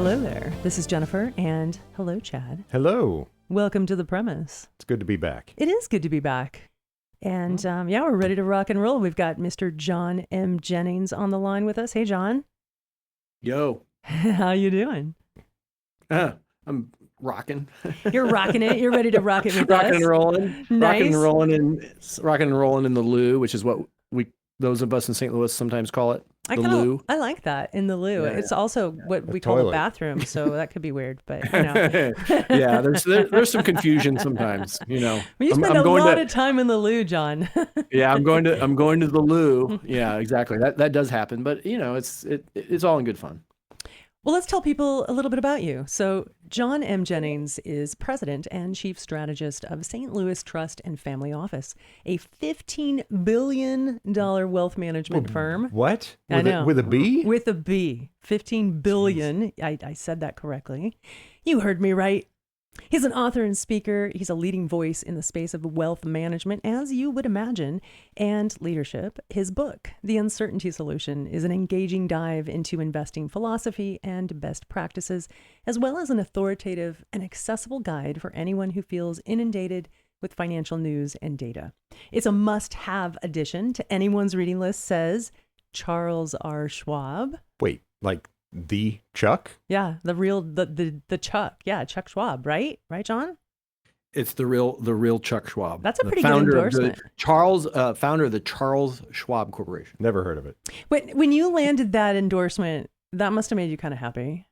Hello there. This is Jennifer, and hello, Chad. Hello. Welcome to The Premise. It's good to be back. It is good to be back. And we're ready to rock and roll. We've got Mr. John M. Jennings on the line with us. Hey, John. Yo. How you doing? I'm rocking. You're rocking it. You're ready to rock it with rocking us. and rolling. Nice. Rocking and rolling in the loo, which is what those of us in St. Louis sometimes call it. Loo. I like that, in the loo. Yeah, it's also what we call toilet. the bathroom, so that could be weird, but you know. Yeah, there's some confusion sometimes, you know. You spend a lot of time in the loo, John. Yeah, I'm going to the loo. Yeah, exactly. That does happen, but you know, it's all in good fun. Well, let's tell people a little bit about you. So John M. Jennings is president and chief strategist of St. Louis Trust and Family Office, a $15 billion wealth management firm. What? I know. With a B? With a B. 15 billion. I said that correctly. You heard me right. He's an author and speaker. He's a leading voice in the space of wealth management, as you would imagine, and leadership. His book, The Uncertainty Solution, is an engaging dive into investing philosophy and best practices, as well as an authoritative and accessible guide for anyone who feels inundated with financial news and data. It's a must-have addition to anyone's reading list, says Charles R. Schwab. Wait, like the Chuck? Yeah, the Chuck. Yeah, Chuck Schwab, right? Right, John? It's the real Chuck Schwab. That's a pretty good endorsement. Founder of the Charles Schwab Corporation. Never heard of it. When you landed that endorsement, that must have made you kind of happy.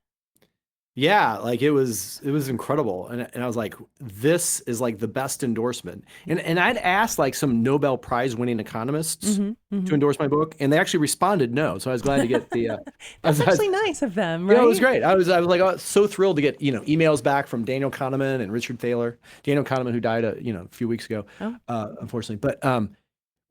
Yeah, like it was incredible. And I was like, this is like the best endorsement. And I'd asked like some Nobel Prize winning economists to endorse my book, and they actually responded no. So I was glad to get the That's actually nice of them, right? Yeah, it was great. I was like so thrilled to get, emails back from Daniel Kahneman and Richard Thaler. Daniel Kahneman, who died a few weeks ago, unfortunately.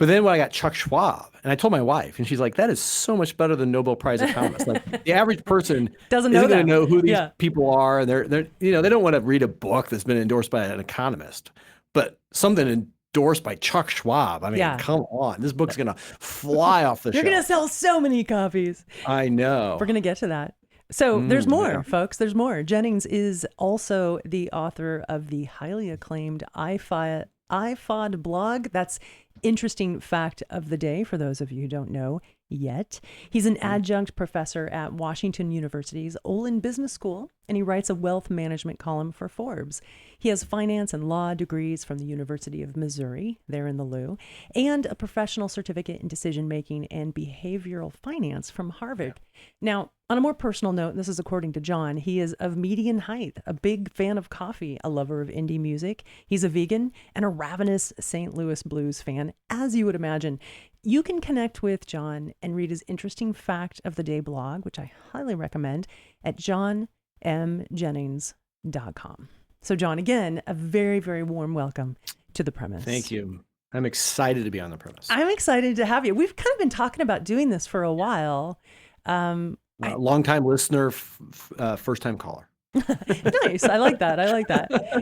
But then when I got Chuck Schwab, and I told my wife, and she's like, that is so much better than Nobel Prize economists. Like the average person isn't going to know who these people are. And they're they don't want to read a book that's been endorsed by an economist, but something endorsed by Chuck Schwab. I mean, come on, this book's going to fly off the shelf. You're going to sell so many copies. I know. We're going to get to that. So there's more, folks. There's more. Jennings is also the author of the highly acclaimed iFOD blog. That's interesting fact of the day for those of you who don't know yet. He's an adjunct professor at Washington University's Olin Business School, and he writes a wealth management column for Forbes. He has finance and law degrees from the University of Missouri, there in the Lou, and a professional certificate in decision-making and behavioral finance from Harvard. Now, on a more personal note, and this is according to John, he is of median height, a big fan of coffee, a lover of indie music. He's a vegan and a ravenous St. Louis blues fan, as you would imagine. You can connect with John and read his interesting fact of the day blog, which I highly recommend, at johnmjennings.com. So John, again, a very, very warm welcome to The Premise. Thank you. I'm excited to be on The Premise. I'm excited to have you. We've kind of been talking about doing this for a while. Long-time listener, first-time caller. Nice. I like that.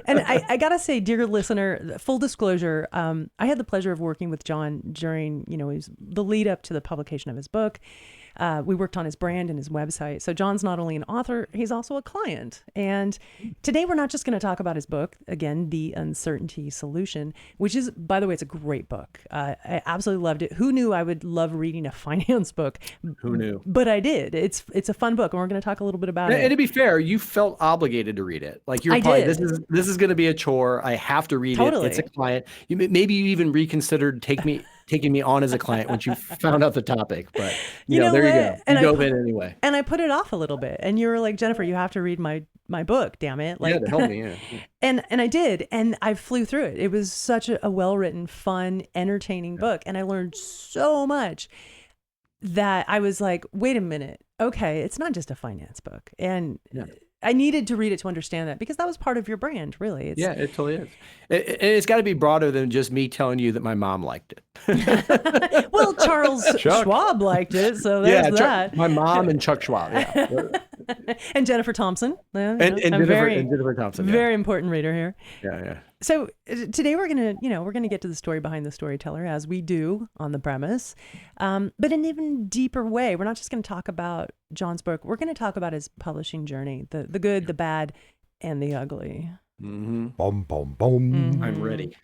And I got to say, dear listener, full disclosure, I had the pleasure of working with John during, the lead up to the publication of his book. We worked on his brand and his website. So John's not only an author, he's also a client. And today we're not just going to talk about his book, again, The Uncertainty Solution, which is, by the way, it's a great book. I absolutely loved it. Who knew I would love reading a finance book? Who knew? But I did. It's a fun book, and we're going to talk a little bit about it. And to be fair, you felt obligated to read it. Like you're probably, this is going to be a chore. I have to read it. It's a client. Maybe you even reconsidered taking me on as a client once you found out the topic. But there you go. You dove in anyway. And I put it off a little bit. And you were like, Jennifer, you have to read my book, damn it. Like, to help me, yeah. And I did. And I flew through it. It was such a well-written, fun, entertaining book. And I learned so much that I was like, wait a minute. Okay, it's not just a finance book. And I needed to read it to understand that, because that was part of your brand, really. Yeah, it totally is. It's got to be broader than just me telling you that my mom liked it. Well, Charles Schwab liked it, so there's that. My mom and Chuck Schwab, yeah. And Jennifer Thompson. And Jennifer Thompson. Yeah. Very important reader here. Yeah. So today we're gonna get to the story behind the storyteller, as we do on the premise, but in an even deeper way. We're not just going to talk about John's book. We're going to talk about his publishing journey, the good, the bad, and the ugly. Boom, boom, boom. I'm ready.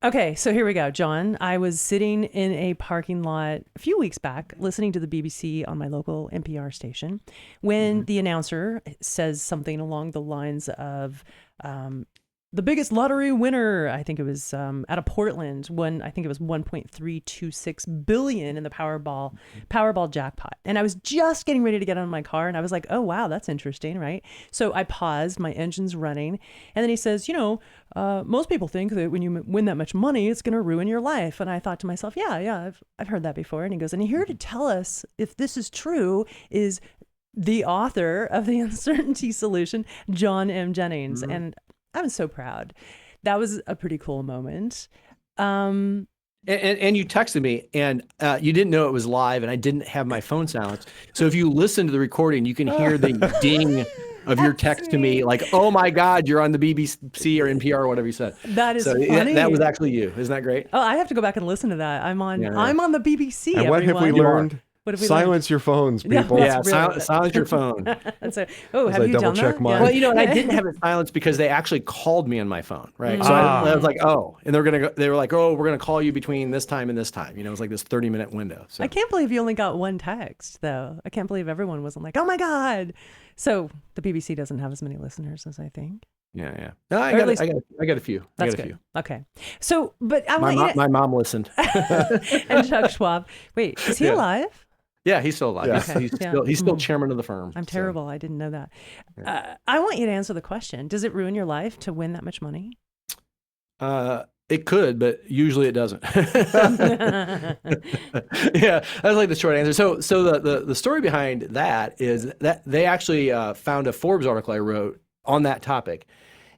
Okay, so here we go, John. I was sitting in a parking lot a few weeks back listening to the BBC on my local NPR station when the announcer says something along the lines of the biggest lottery winner, I think it was out of Portland, I think it was 1.326 billion in the Powerball jackpot. And I was just getting ready to get out of my car and I was like, oh, wow, that's interesting, right? So I paused, my engine's running. And then he says, most people think that when you win that much money, it's going to ruin your life. And I thought to myself, yeah, I've heard that before. And he goes, and here to tell us if this is true is the author of The Uncertainty Solution, John M. Jennings. And I was so proud. That was a pretty cool moment. And you texted me, and you didn't know it was live, and I didn't have my phone silenced. So if you listen to the recording, you can hear the ding of your text to me, like, "Oh my God, you're on the BBC or NPR or whatever you said." That is funny. That was actually you. Isn't that great? Oh, I have to go back and listen to that. I'm on the BBC. And what have we learned? Silence your phones, people. Yeah, silence your phone. So, have you done that? Well, and I didn't have it silenced because they actually called me on my phone, right? So I was like, and they were like, we're gonna call you between this time and this time. It was like this 30-minute window. So. I can't believe you only got one text, though. I can't believe everyone wasn't like, oh my God. So the BBC doesn't have as many listeners as I think. Yeah. No, I got a few. That's good. Okay. So, but my mom listened. And Chuck Schwab. Wait, is he alive? Yeah, he's still alive. Yeah. He's still chairman of the firm. I'm terrible. So. I didn't know that. I want you to answer the question. Does it ruin your life to win that much money? It could, but usually it doesn't. Yeah, that's like the short answer. So the story behind that is that they actually found a Forbes article I wrote on that topic.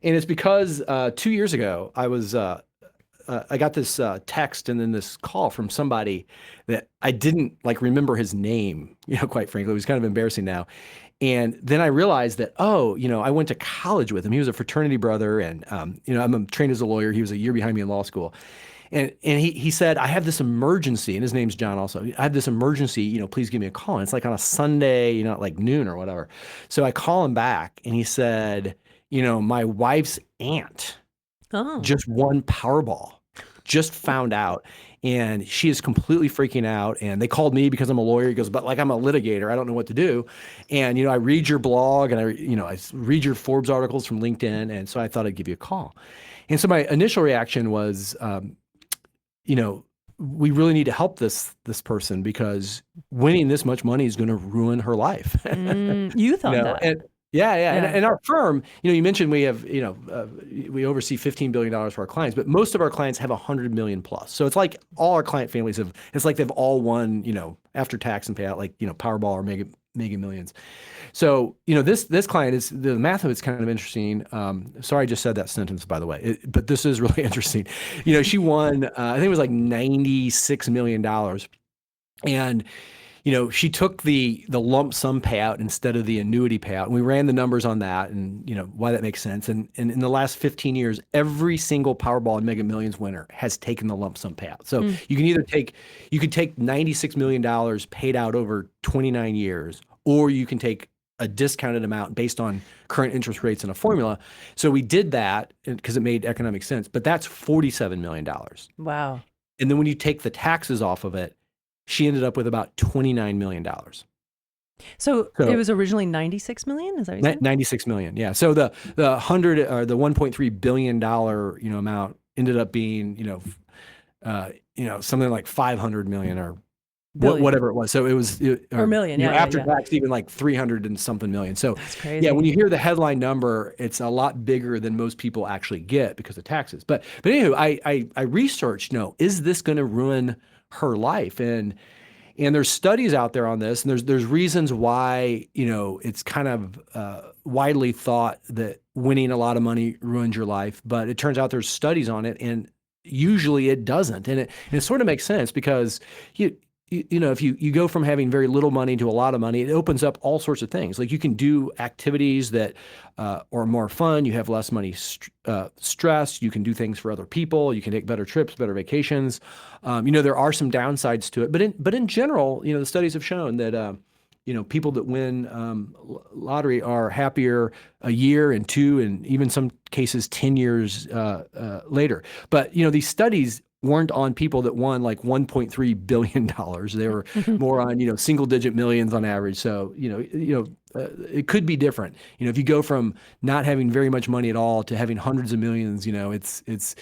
And it's because 2 years ago, I got this text and then this call from somebody that I didn't remember his name, quite frankly. It was kind of embarrassing now. And then I realized that, I went to college with him. He was a fraternity brother. And, I'm trained as a lawyer. He was a year behind me in law school. And he said, I have this emergency. And his name's John also. I have this emergency, please give me a call. And it's like on a Sunday, at like noon or whatever. So I call him back and he said, my wife's aunt just won Powerball. Just found out, and she is completely freaking out. And they called me because I'm a lawyer. He goes, but I'm a litigator, I don't know what to do. And I read your blog and I read your Forbes articles from LinkedIn, and so I thought I'd give you a call. And so my initial reaction was, we really need to help this person because winning this much money is going to ruin her life. You thought that. Yeah. And our firm, you mentioned we have, we oversee $15 billion for our clients, but most of our clients have 100 million plus. So it's like all our client families it's like they've all won, after tax and payout, Powerball or Mega Millions. So, this client is, the math of it's kind of interesting. Sorry, I just said that sentence, by the way, but this is really interesting. She won, I think it was like $96 million. And she took the lump sum payout instead of the annuity payout. And we ran the numbers on that and, why that makes sense. And in the last 15 years, every single Powerball and Mega Millions winner has taken the lump sum payout. So you could take $96 million paid out over 29 years, or you can take a discounted amount based on current interest rates in a formula. So we did that because it made economic sense, but that's $47 million. Wow. And then when you take the taxes off of it, she ended up with about $29 million. So it was originally 96 million, is that what you said? 96 million, yeah. So the $1.3 billion amount ended up being something like 500 million or whatever it was. So it was or million, after tax, even like 300 and something million. So that's crazy. Yeah, when you hear the headline number, it's a lot bigger than most people actually get because of taxes. But anywho, I researched, is this going to ruin her life? And there's studies out there on this, and there's reasons why, it's kind of widely thought that winning a lot of money ruins your life, but it turns out there's studies on it, and usually it doesn't. And it sort of makes sense because if you go from having very little money to a lot of money, it opens up all sorts of things. Like you can do activities that are more fun. You have less money stress. You can do things for other people. You can take better trips, better vacations. There are some downsides to it, but in general, the studies have shown that people that win lottery are happier a year and 2, and even some cases 10 years later. But these studies weren't on people that won like $1.3 billion. They were more on, single digit millions on average. So, it could be different. If you go from not having very much money at all to having hundreds of millions, it's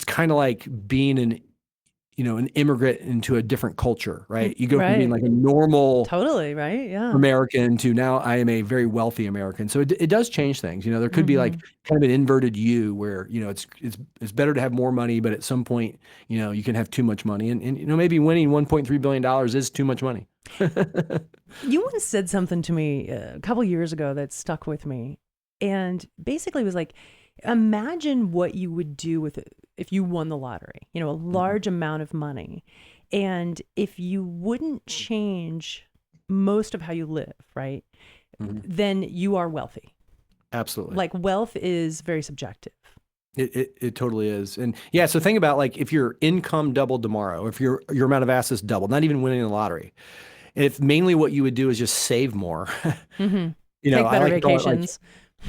kind of like being an immigrant into a different culture, right? You go from being like a normal, totally right, yeah, American to now I am a very wealthy American. So it does change things. There could be like kind of an inverted U where it's better to have more money, but at some point you can have too much money, and maybe winning $1.3 billion is too much money. You once said something to me a couple years ago that stuck with me, and basically was like, imagine what you would do with it if you won the lottery, a large amount of money. And if you wouldn't change most of how you live, right, then you are wealthy. Absolutely. Like wealth is very subjective. It totally is. And yeah, so think about like if your income doubled tomorrow, if your amount of assets doubled, not even winning the lottery, if mainly what you would do is just save more, Take better vacations.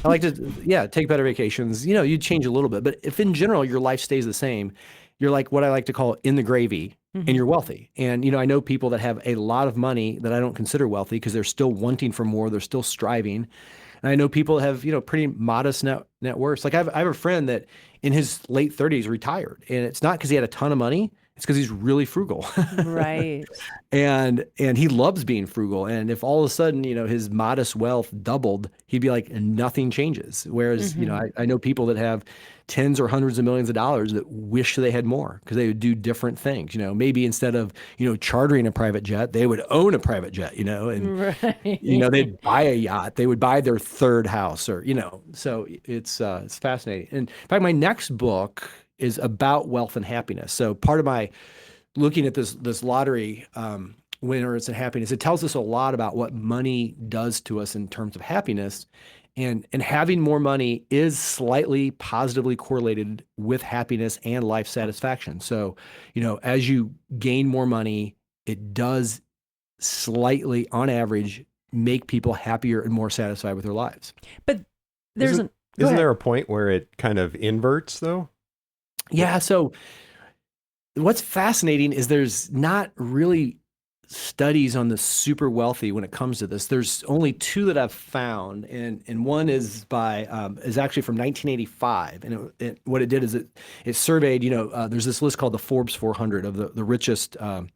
I like to, take better vacations. You'd change a little bit, but if in general your life stays the same, you're like what I like to call in the gravy, and you're wealthy. And I know people that have a lot of money that I don't consider wealthy because they're still wanting for more, they're still striving. And I know people that have pretty modest net worths. Like I have a friend that in his late 30s retired, and it's not because he had a ton of money. It's because he's really frugal. Right. And he loves being frugal. And if all of a sudden, his modest wealth doubled, he'd be like, nothing changes. Whereas, I know people that have tens or hundreds of millions of dollars that wish they had more because they would do different things. Maybe instead of, chartering a private jet, they would own a private jet, and, right. They'd buy a yacht. They would buy their third house or, so it's fascinating. And in fact, my next book is about wealth and happiness. So part of my looking at this lottery winners and happiness, it tells us a lot about what money does to us in terms of happiness. And having more money is slightly positively correlated with happiness and life satisfaction. So, as you gain more money, it does slightly, on average, make people happier and more satisfied with their lives. But isn't there a point where it kind of inverts though? Yeah. So what's fascinating is there's not really studies on the super wealthy when it comes to this. There's only 2 that I've found, and one is is actually from 1985. And what it did is it surveyed. There's this list called the Forbes 400 of the richest, the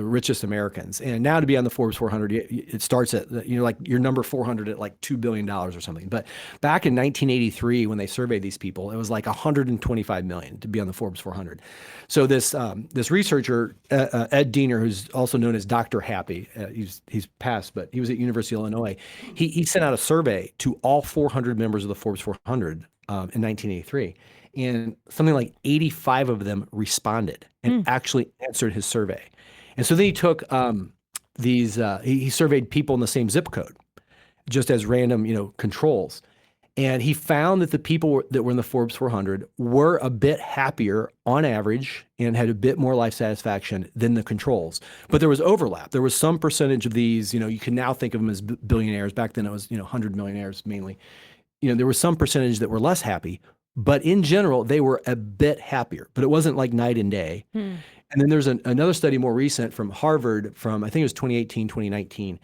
richest Americans. And now to be on the Forbes 400, it starts at like your number 400 at like $2 billion or something. But back in 1983, when they surveyed these people, it was like 125 million to be on the Forbes 400. So this researcher, Ed Diener, who's also known as Dr. Happy, he's passed, but he was at University of Illinois. He sent out a survey to all 400 members of the Forbes 400 in 1983, and something like 85 of them responded and actually answered his survey. And so then he took he surveyed people in the same zip code, just as random controls. And he found that the people that were in the Forbes 400 were a bit happier on average and had a bit more life satisfaction than the controls. But there was overlap. There was some percentage of these, you can now think of them as billionaires. Back then it was, 100 millionaires mainly. There was some percentage that were less happy, but in general, they were a bit happier. But it wasn't like night and day. And then there's another study more recent from Harvard from, I think it was 2018, 2019,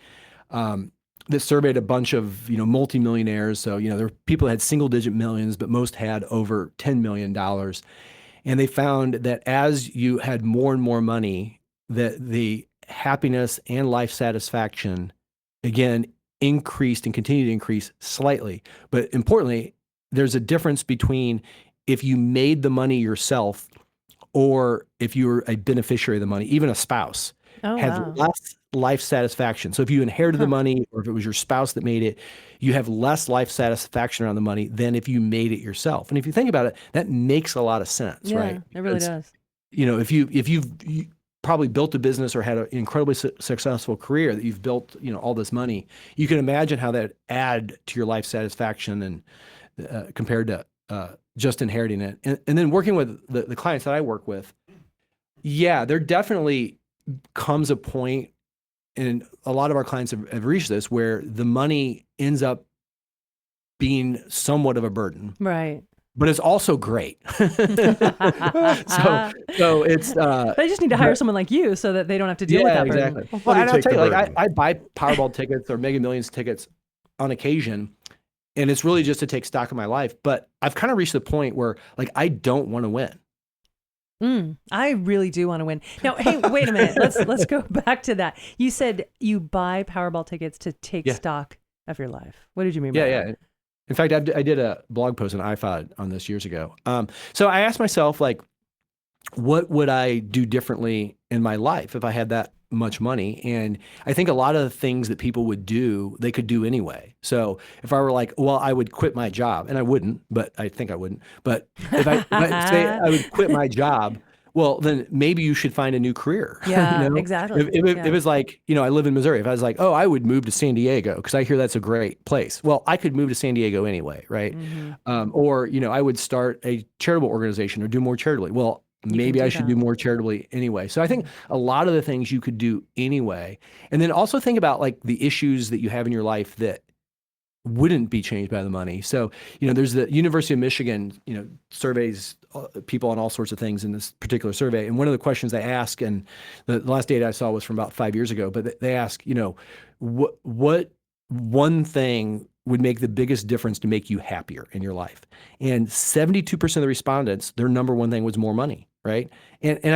that surveyed a bunch of, multimillionaires. So, there were people that had single digit millions, but most had over $10 million. And they found that as you had more and more money, that the happiness and life satisfaction, again, increased and continued to increase slightly. But importantly, there's a difference between if you made the money yourself or if you were a beneficiary of the money, even a spouse. Had less life satisfaction. So if you inherited the money or if it was your spouse that made it, you have less life satisfaction around the money than if you made it yourself. And if you think about it, that makes a lot of sense, right? It really does. If probably built a business or had an incredibly successful career, that you've built, all this money, you can imagine how that add to your life satisfaction and compared to just inheriting it. And then working with the clients that I work with, yeah, there definitely comes a point, and a lot of our clients have reached this, where the money ends up being somewhat of a burden. Right. But it's also great. so it's they just need to hire someone like you so that they don't have to deal with that burden. Exactly. Well, and I'll tell you, like I buy Powerball tickets or Mega Millions tickets on occasion, and it's really just to take stock of my life. But I've kind of reached the point where, like, I don't want to win. I really do want to win. Now, hey, wait a minute. Let's go back to that. You said you buy Powerball tickets to take stock of your life. What did you mean by that? Yeah. In fact, I did a blog post on iFod on this years ago. So I asked myself, like, what would I do differently in my life if I had that much money? And I think a lot of the things that people would do, they could do anyway. So if I were like, well, I would quit my job, and I wouldn't, but I think I wouldn't. But if I say I would quit my job, well, then maybe you should find a new career. Yeah, exactly. If it was like, I live in Missouri. If I was like, oh, I would move to San Diego because I hear that's a great place. Well, I could move to San Diego anyway, right? Or, I would start a charitable organization or do more charitably. Well, maybe I should do more charitably anyway. So I think a lot of the things you could do anyway. And then also think about, like, the issues that you have in your life that wouldn't be changed by the money. So, there's the University of Michigan, surveys people on all sorts of things in this particular survey. And one of the questions they ask, and the last data I saw was from about 5 years ago, but they ask, what one thing would make the biggest difference to make you happier in your life? And 72% of the respondents, their number one thing was more money, right? And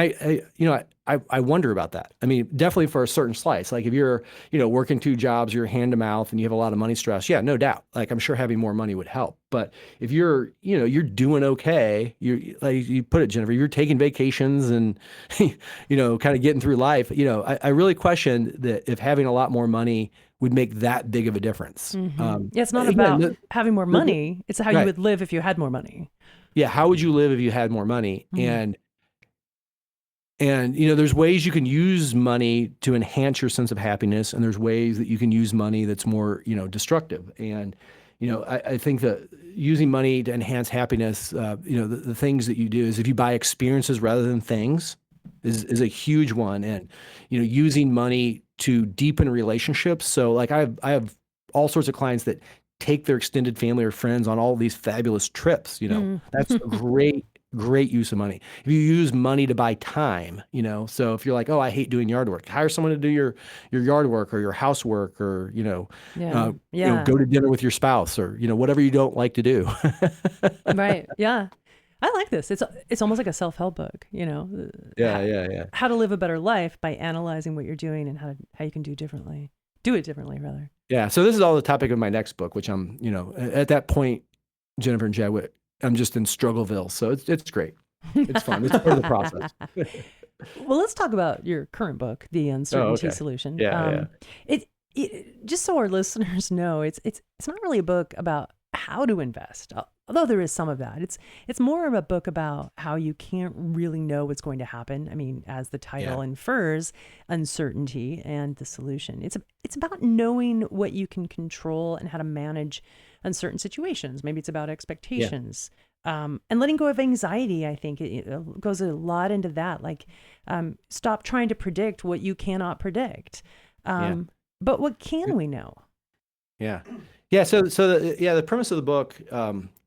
I wonder about that. I mean, definitely for a certain slice. Like if you're, working 2 jobs, you're hand to mouth and you have a lot of money stress, yeah, no doubt. Like I'm sure having more money would help. But if you're, you're doing okay, you like you put it, Jennifer, you're taking vacations and, kind of getting through life, I really question that if having a lot more money would make that big of a difference. It's not about having more money. It's how you would live if you had more money. Yeah. How would you live if you had more money? And there's ways you can use money to enhance your sense of happiness, and there's ways that you can use money that's more, destructive. And, I think that using money to enhance happiness, the things that you do is if you buy experiences rather than things is a huge one. And, using money to deepen relationships. So like I have all sorts of clients that take their extended family or friends on all these fabulous trips. That's a great use of money. If you use money to buy time, so if you're like, oh, I hate doing yard work, hire someone to do your yard work or your housework, or, go to dinner with your spouse, or, whatever you don't like to do. Right. Yeah. I like this. It's almost like a self-help book, Yeah. How to live a better life by analyzing what you're doing and how you can do it differently, rather. Yeah. So this is all the topic of my next book, which I'm, at that point, Jennifer and Jed, I'm just in Struggleville. So it's great. It's fun. It's part of the process. Well, let's talk about your current book, The Uncertainty Solution. Yeah. It just so our listeners know, it's not really a book about how to invest, although there is some of that. It's more of a book about how you can't really know what's going to happen. I mean, as the title infers, uncertainty and the solution. It's about knowing what you can control and how to manage uncertain situations. Maybe it's about expectations, and letting go of anxiety. I think it goes a lot into that. Like, stop trying to predict what you cannot predict. But what can we know? Yeah. So the premise of the book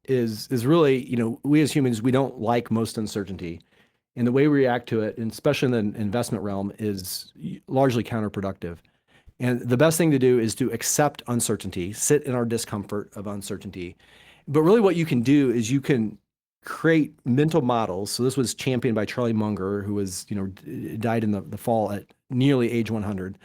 is really, we as humans, we don't like most uncertainty, and the way we react to it, and especially in the investment realm, is largely counterproductive. And the best thing to do is to accept uncertainty, sit in our discomfort of uncertainty. But really what you can do is you can create mental models. So this was championed by Charlie Munger, who was, died in the fall at nearly age 100.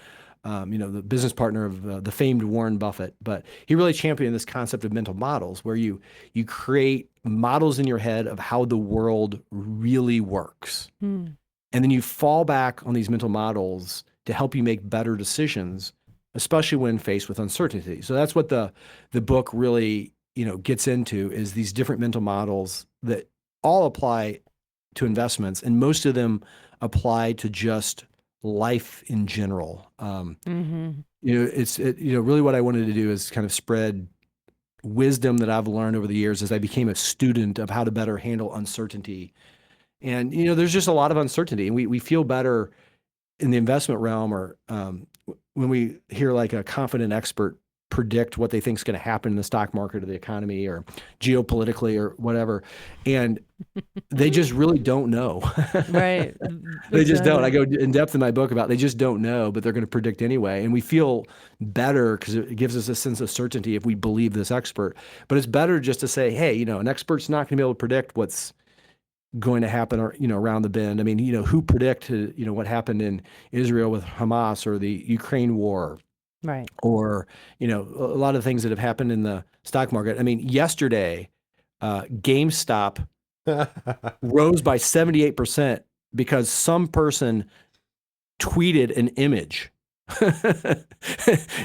The business partner of the famed Warren Buffett. But he really championed this concept of mental models, where you create models in your head of how the world really works. And then you fall back on these mental models to help you make better decisions, especially when faced with uncertainty. So that's what the book really, gets into, is these different mental models that all apply to investments, and most of them apply to just life in general. Really what I wanted to do is kind of spread wisdom that I've learned over the years as I became a student of how to better handle uncertainty. And, there's just a lot of uncertainty, and we feel better in the investment realm, or when we hear like a confident expert predict what they think is going to happen in the stock market or the economy or geopolitically or whatever. And they just really don't know. Right. They just don't. I go in depth in my book about they just don't know, but they're going to predict anyway. And we feel better because it gives us a sense of certainty if we believe this expert. But it's better just to say, hey, an expert's not going to be able to predict what's going to happen or, around the bend. I mean, who predicted, what happened in Israel with Hamas or the Ukraine war? Right. Or, a lot of things that have happened in the stock market. I mean, yesterday, GameStop rose by 78% because some person tweeted an image.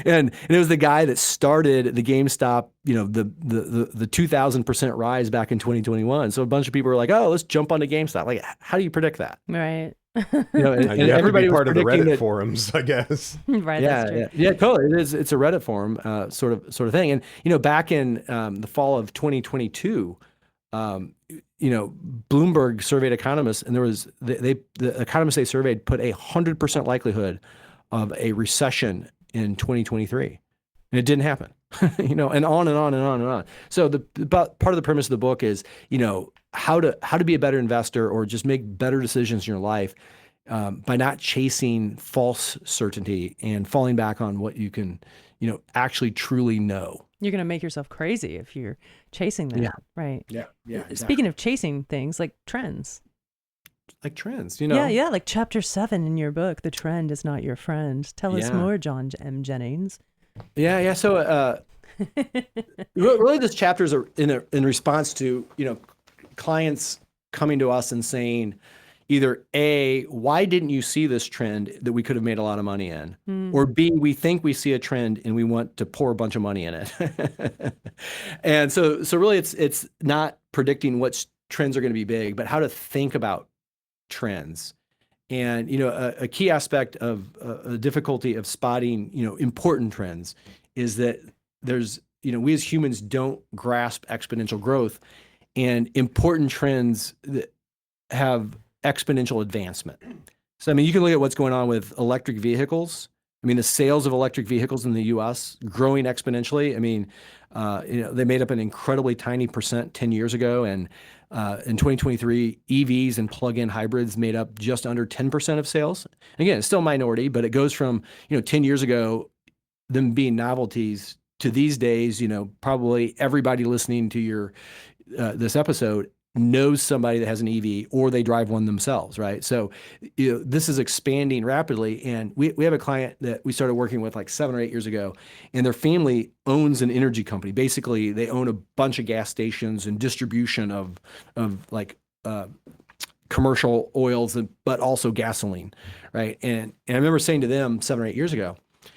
and it was the guy that started the GameStop, the 2,000% rise back in 2021. So a bunch of people were like, oh, let's jump onto GameStop. Like, how do you predict that? Right. And you have everybody to be part of the Reddit forums, I guess. Right. Yeah, that's true. yeah, totally. It's a Reddit forum, sort of thing. And back in the fall of 2022, Bloomberg surveyed economists, and there was the economists they surveyed put 100% likelihood of a recession in 2023, and it didn't happen. And on and on and on and on. So part of the premise of the book is how to be a better investor or just make better decisions in your life by not chasing false certainty and falling back on what you can actually truly know. You're going to make yourself crazy if you're chasing that. Yeah. Right. Yeah. Exactly. Speaking of chasing things, like trends. Like trends, Yeah, like chapter 7 in your book, The Trend is Not Your Friend. Tell us more, John M. Jennings. Yeah. So really this chapter is in response to, clients coming to us and saying either A, why didn't you see this trend that we could have made a lot of money in? Or B, we think we see a trend and we want to pour a bunch of money in it. And so really it's not predicting which trends are going to be big, but how to think about trends. And, a key aspect of the difficulty of spotting, important trends is that there's, we as humans don't grasp exponential growth, and important trends that have exponential advancement. So, I mean, you can look at what's going on with electric vehicles. I mean, the sales of electric vehicles in the US growing exponentially. I mean, they made up an incredibly tiny percent 10 years ago. And in 2023, EVs and plug-in hybrids made up just under 10% of sales. Again, it's still a minority, but it goes from, 10 years ago, them being novelties to these days, probably everybody listening to your this episode knows somebody that has an EV or they drive one themselves, right? So this is expanding rapidly. And we have a client that we started working with like 7 or 8 years ago, and their family owns an energy company. Basically, they own a bunch of gas stations and distribution of like commercial oils, but also gasoline, right? And I remember saying to them 7 or 8 years ago,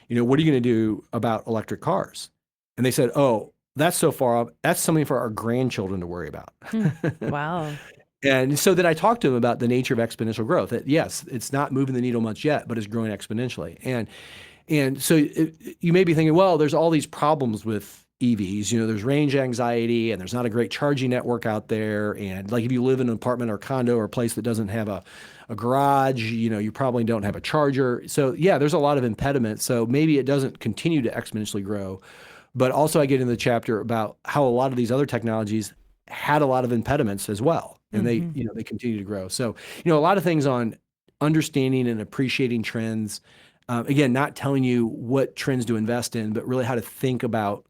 what are you going to do about electric cars? And they said, oh, that's so far off. That's something for our grandchildren to worry about. Wow. And so then I talked to them about the nature of exponential growth. That yes, it's not moving the needle much yet, but it's growing exponentially. And so you may be thinking, well, there's all these problems with EVs. There's range anxiety, and there's not a great charging network out there. And like if you live in an apartment or condo or a place that doesn't have a garage, you probably don't have a charger. So yeah, there's a lot of impediments. So maybe it doesn't continue to exponentially grow. But also I get into the chapter about how a lot of these other technologies had a lot of impediments as well. And they continue to grow. So, a lot of things on understanding and appreciating trends. Again, not telling you what trends to invest in, but really how to think about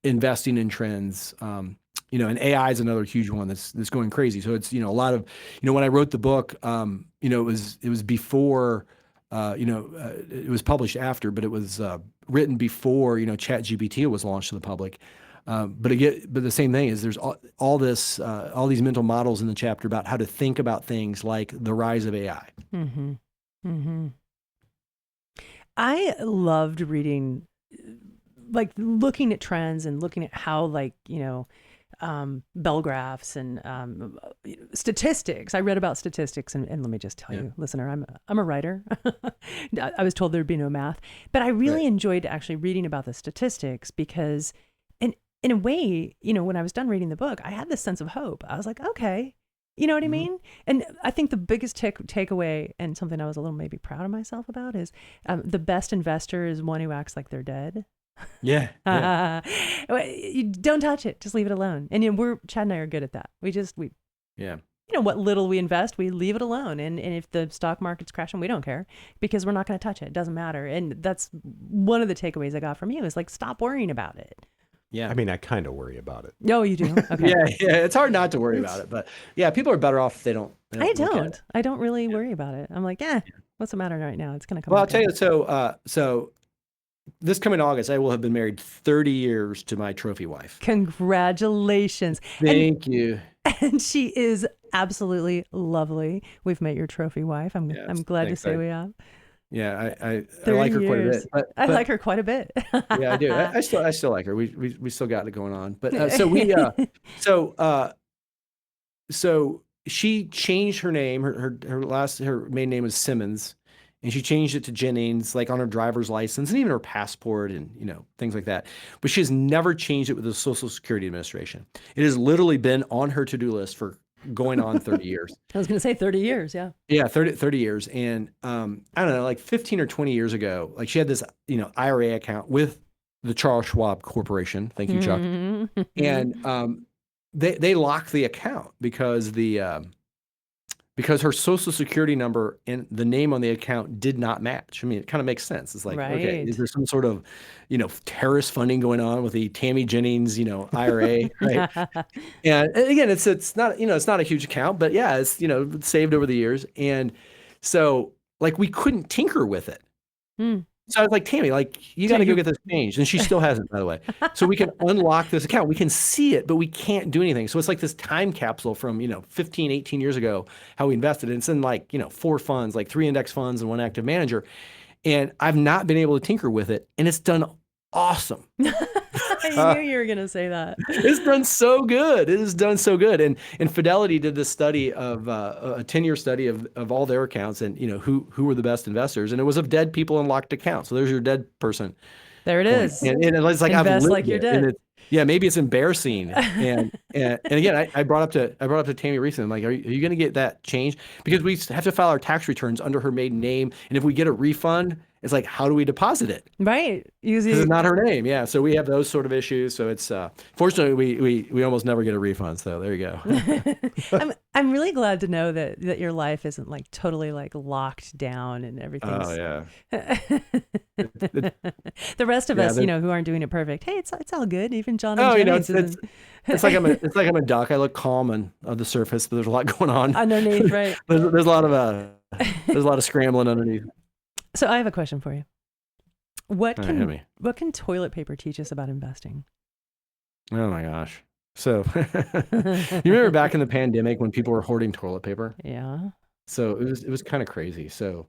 investing in trends. And AI is another huge one that's going crazy. So it's, a lot of, when I wrote the book, it was before, it was published after, but it was written before, ChatGPT was launched to the public. But the same thing is there's all these mental models in the chapter about how to think about things like the rise of AI. Mm-hmm. Mm-hmm. I loved reading, like looking at trends and looking at how bell graphs and statistics. I read about statistics, and let me just tell you, listener, I'm a writer. I was told there'd be no math, but I really enjoyed actually reading about the statistics because, in a way, when I was done reading the book, I had this sense of hope. I was like, okay, you know what I mean? And I think the biggest takeaway, and something I was a little maybe proud of myself about, is the best investor is one who acts like they're dead. Yeah. You don't touch it. Just leave it alone. And Chad and I are good at that. We what little we invest, we leave it alone. And if the stock market's crashing, we don't care because we're not going to touch it. It doesn't matter. And that's one of the takeaways I got from you is like, stop worrying about it. Yeah. I mean, I kind of worry about it. Oh, you do? Okay. Yeah. It's hard not to worry about it, but yeah, people are better off if they don't. I don't really worry about it. I'm like, what's the matter right now? It's going to come. Well, I'll tell you. So this coming August, I will have been married 30 years to my trophy wife. Congratulations. Thank you. And she is absolutely lovely. We've met your trophy wife. I'm glad to say we have. Yeah, I like her quite a bit. But I like her quite a bit. Yeah, I do. I still like her. We still got it going on. But so she changed her name. Her maiden name was Simmons, and she changed it to Jennings, like on her driver's license and even her passport and things like that. But she has never changed it with the Social Security Administration. It has literally been on her to-do list for going on 30 years. I was going to say 30 years. Yeah. Yeah. 30 years. And, I don't know, like 15 or 20 years ago, like she had this, IRA account with the Charles Schwab Corporation. Thank you, Chuck. And, they locked the account because because her Social Security number and the name on the account did not match. I mean, it kind of makes sense. It's like, okay, is there some sort of, terrorist funding going on with the Tammy Jennings, IRA, right? And again, it's not, it's not a huge account, but yeah, it's, saved over the years. And so like we couldn't tinker with it. So I was like, Tammy, like you got to go get this changed. And she still hasn't, by the way. So we can unlock this account. We can see it, but we can't do anything. So it's like this time capsule from, 15, 18 years ago, how we invested. And it's in like, 4 funds, like 3 index funds and 1 active manager. And I've not been able to tinker with it. And it's done awesome. I knew you were going to say that. It's done so good. It has done so good. And Fidelity did this study of a 10-year study of all their accounts and, who were the best investors. And it was of dead people in locked accounts. So there's your dead person. There it is. And it's like, invest I've lived like you're dead. Yeah, maybe it's embarrassing. And again, I brought up to Tammy recently. I'm like, are you going to get that changed? Because we have to file our tax returns under her maiden name. And if we get a refund, it's like, how do we deposit it? Right. Because it's not her name. Yeah. So we have those sort of issues. So it's fortunately we almost never get a refund. So there you go. I'm really glad to know that your life isn't like totally like locked down and everything's. Oh yeah. The rest of us, who aren't doing it perfect. Hey, it's all good. Even John. And Jennings it's like I'm a duck. I look calm on the surface, but there's a lot going on underneath. Right. there's a lot of scrambling underneath. So I have a question for you. What can toilet paper teach us about investing? Oh my gosh. So you remember back in the pandemic when people were hoarding toilet paper? Yeah. So it was kind of crazy. So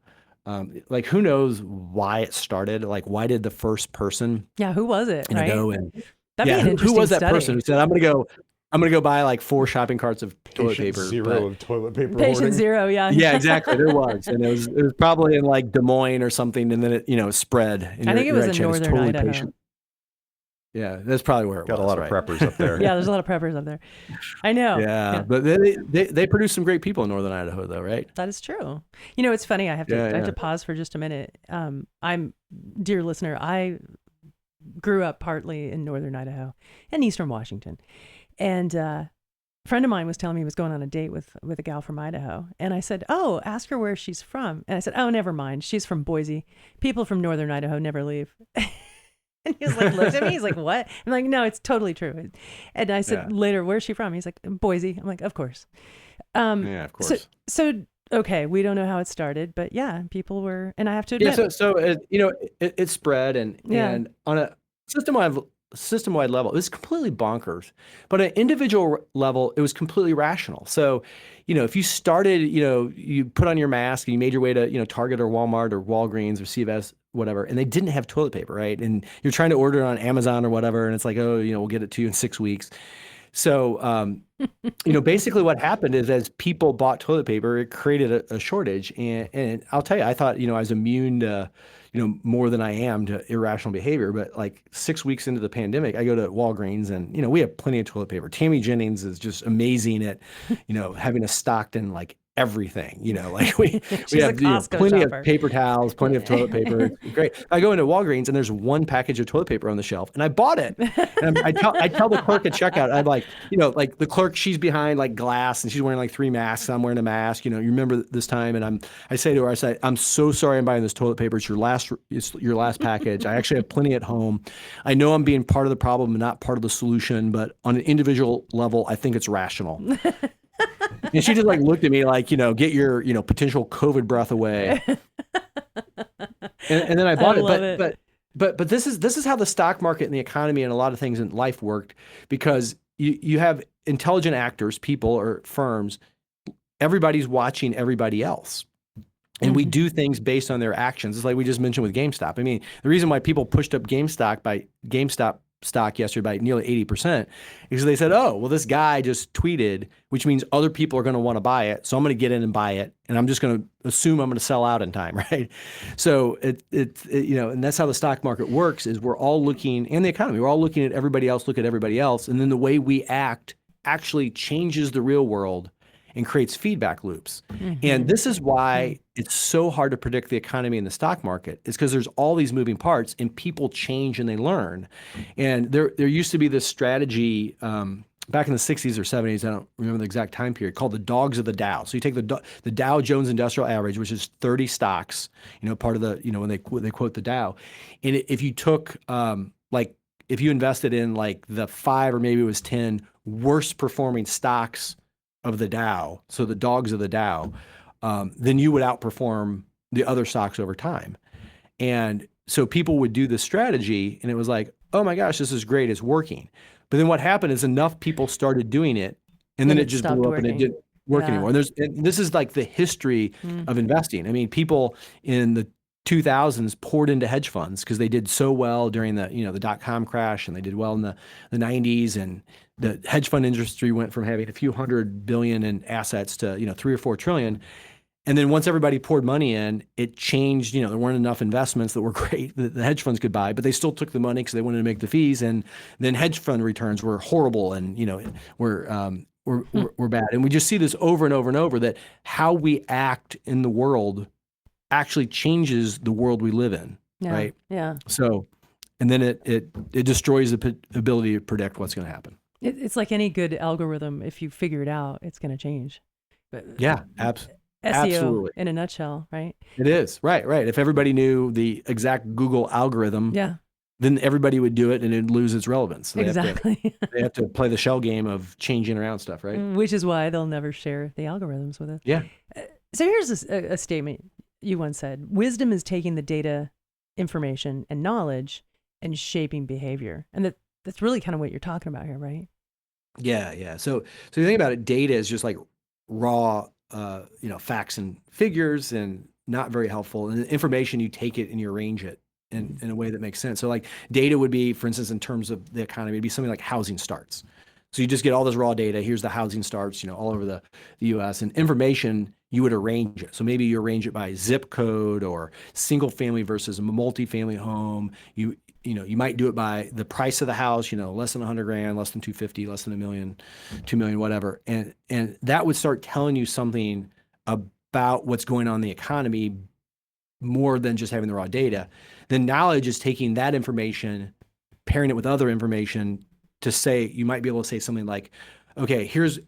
like who knows why it started? Like why did the first person who was it? Right? Go and That'd be an interesting who was that study. person who said I'm gonna go buy like 4 shopping carts of toilet paper. Of toilet paper. Patient hoarding. zero, yeah. Yeah, exactly. There was, and it was probably in like Des Moines or something, and then it spread. And I think it was in northern Idaho. Patient. Yeah, that's probably where it was. Got a lot of preppers up there. Yeah, there's a lot of preppers up there. I know. Yeah. But they produce some great people in northern Idaho, though, right? That is true. It's funny. I have to pause for just a minute. Dear listener, I grew up partly in northern Idaho and eastern Washington. And a friend of mine was telling me he was going on a date with a gal from Idaho. And I said, oh, ask her where she's from. And I said, oh, never mind. She's from Boise. People from northern Idaho never leave. And he was like, looked at me. He's like, what? I'm like, no, it's totally true. And I said later, where's she from? He's like, Boise. I'm like, of course. Yeah, of course. So okay, we don't know how it started, but yeah, people were, and I have to admit. Yeah, so it spread and on a system-wide level, it was completely bonkers. But at an individual level, it was completely rational. So, if you started, you put on your mask and you made your way to, Target or Walmart or Walgreens or CVS, whatever, and they didn't have toilet paper, right? And you're trying to order it on Amazon or whatever, and it's like, oh, we'll get it to you in 6 weeks. So, basically what happened is as people bought toilet paper, it created a shortage. And I'll tell you, I thought, I was immune to, more than I am to irrational behavior. But like 6 weeks into the pandemic, I go to Walgreens and, we have plenty of toilet paper. Tammy Jennings is just amazing at, having us stocked in like everything, like we have plenty shopper. of paper towels, plenty of toilet paper. It's great. I go into Walgreens and there's one package of toilet paper on the shelf and I bought it. And I tell the clerk at checkout, I'm like, like the clerk, she's behind like glass and she's wearing like 3 masks. I'm wearing a mask, you remember this time. And I say to her, I'm so sorry I'm buying this toilet paper. It's your last package. I actually have plenty at home. I know I'm being part of the problem and not part of the solution, but on an individual level, I think it's rational. And she just like looked at me like, get your, potential COVID breath away. And then I bought it. But this is how the stock market and the economy and a lot of things in life worked, because you have intelligent actors, people or firms, everybody's watching everybody else. And we do things based on their actions. It's like we just mentioned with GameStop. I mean, the reason why people pushed up GameStop stock yesterday by nearly 80% because they said, oh, well, this guy just tweeted, which means other people are going to want to buy it. So I'm going to get in and buy it. And I'm just going to assume I'm going to sell out in time. Right. So and that's how the stock market works is we're all looking, and the economy, we're all looking at everybody else, look at everybody else. And then the way we act actually changes the real world and creates feedback loops. And this is why it's so hard to predict the economy and the stock market. It's because there's all these moving parts and people change and they learn. And there used to be this strategy back in the 60s or 70s, I don't remember the exact time period, called the dogs of the Dow. So you take the Dow Jones Industrial Average, which is 30 stocks, part of the, when they quote the Dow. And if you took, if you invested in like the 5 or maybe it was 10 worst performing stocks of the Dow, so the dogs of the Dow, then you would outperform the other stocks over time. And so people would do this strategy and it was like, oh my gosh, this is great, it's working. But then what happened is enough people started doing it and then it just blew up and it didn't work anymore. And this is like the history of investing. I mean, people in the 2000s poured into hedge funds because they did so well during the, the dot-com crash, and they did well in the 90s. And the hedge fund industry went from having a few $100 billion in assets to, 3 or 4 trillion. And then once everybody poured money in, it changed, there weren't enough investments that were great that the hedge funds could buy, but they still took the money because they wanted to make the fees. And then hedge fund returns were horrible and, were bad. And we just see this over and over and over, that how we act in the world actually changes the world we live in, right? Yeah. So, and then it destroys the ability to predict what's going to happen. It's like any good algorithm. If you figure it out, it's going to change. But yeah, SEO absolutely. In a nutshell, right? It is, right. If everybody knew the exact Google algorithm, then everybody would do it and it'd lose its relevance. So exactly. They have to play the shell game of changing around stuff, right? Which is why they'll never share the algorithms with us. Yeah. So here's a statement you once said: wisdom is taking the data, information, and knowledge and shaping behavior. And that's really kind of what you're talking about here, right? Yeah. So you think about it, data is just like raw, facts and figures, and not very helpful. And the information, you take it and you arrange it in a way that makes sense. So like data would be, for instance, in terms of the economy, it'd be something like housing starts. So you just get all this raw data. Here's the housing starts, all over the U.S. And information, you would arrange it. So maybe you arrange it by zip code or single family versus a multifamily home. You might do it by the price of the house, less than 100 grand, less than 250, less than $1 million, 2 million, whatever. And that would start telling you something about what's going on in the economy more than just having the raw data. Then knowledge is taking that information, pairing it with other information to say, you might be able to say something like, okay, here's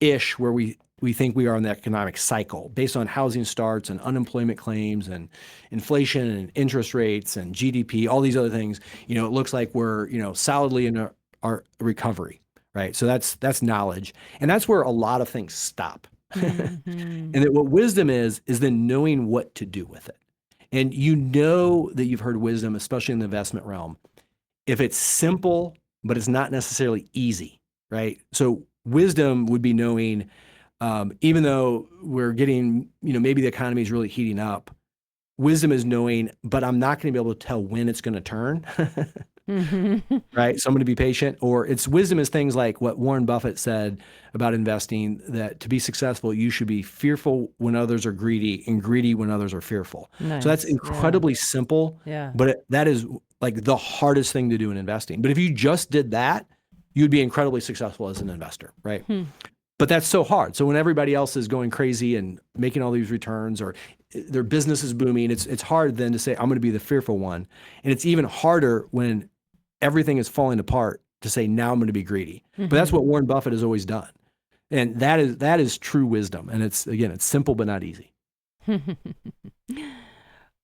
ish where we think we are in the economic cycle based on housing starts and unemployment claims and inflation and interest rates and GDP, all these other things. It looks like we're, solidly in our recovery, right? So that's knowledge. And that's where a lot of things stop. And that what wisdom is then knowing what to do with it. And that you've heard wisdom, especially in the investment realm, if it's simple, but it's not necessarily easy, right? So wisdom would be knowing, even though we're getting, maybe the economy is really heating up, wisdom is knowing, but I'm not going to be able to tell when it's going to turn. right? So I'm going to be patient. Or it's wisdom is things like what Warren Buffett said about investing, that to be successful, you should be fearful when others are greedy and greedy when others are fearful. Nice. So that's incredibly simple, but that is like the hardest thing to do in investing. But if you just did that, you'd be incredibly successful as an investor, right? But that's so hard. So when everybody else is going crazy and making all these returns, or their business is booming, it's hard then to say, I'm going to be the fearful one. And it's even harder when everything is falling apart to say, now I'm going to be greedy. But that's what Warren Buffett has always done. And that is true wisdom. And it's simple, but not easy.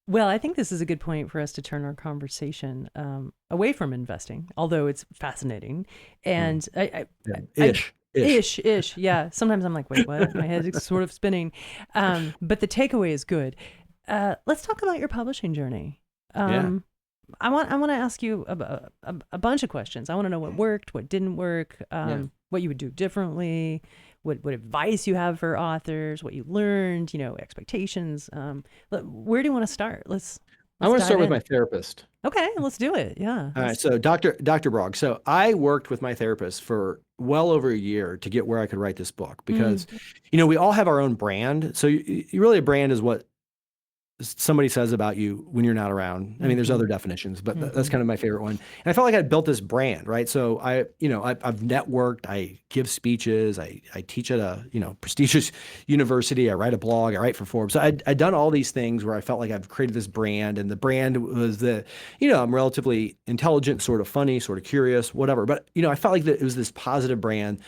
Well, I think this is a good point for us to turn our conversation away from investing, although it's fascinating. And Ish. Yeah. Sometimes I'm like, wait, what? My head is sort of spinning. But the takeaway is good. Let's talk about your publishing journey. I want to ask you a bunch of questions. I want to know what worked, what didn't work, what you would do differently, what advice you have for authors, what you learned, expectations. Where do you want to start? I want to start with my therapist. Okay, let's do it. Yeah. All right. So Dr. Brog. So I worked with my therapist for well over a year to get where I could write this book, because, we all have our own brand. So you really, a brand is what somebody says about you when you're not around. I mean, there's other definitions, but that's kind of my favorite one. And I felt like I'd built this brand, right? So I've networked, I give speeches, I teach at a, prestigious university, I write a blog, I write for Forbes. So I'd done all these things where I felt like I've created this brand, and the brand was I'm relatively intelligent, sort of funny, sort of curious, whatever. But, I felt like that it was this positive brand,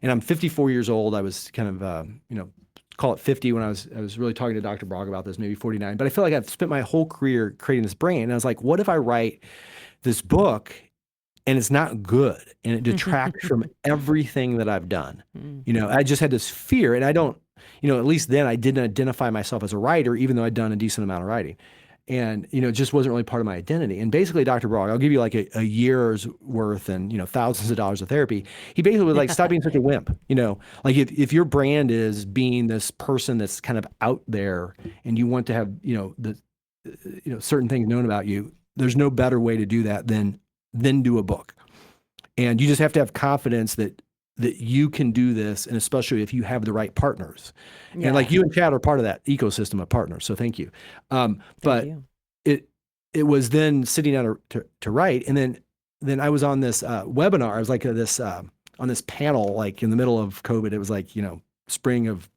and I'm 54 years old. I was kind of, call it 50 when I was really talking to Dr. Brog about this, maybe 49. But I feel like I've spent my whole career creating this brand. And I was like, what if I write this book and it's not good and it detracts from everything that I've done? I just had this fear, and I don't, at least then I didn't identify myself as a writer, even though I'd done a decent amount of writing. And, it just wasn't really part of my identity. And basically, Dr. Brog, I'll give you like a year's worth and, thousands of dollars of therapy. He basically was like, stop being such a wimp. Like if your brand is being this person that's kind of out there and you want to have, certain things known about you, there's no better way to do that than do a book. And you just have to have confidence that you can do this, and especially if you have the right partners. And like you and Chad are part of that ecosystem of partners, so thank you. But it was then sitting down to write, and then I was on this webinar. I was like on this panel, like in the middle of COVID. It was like spring of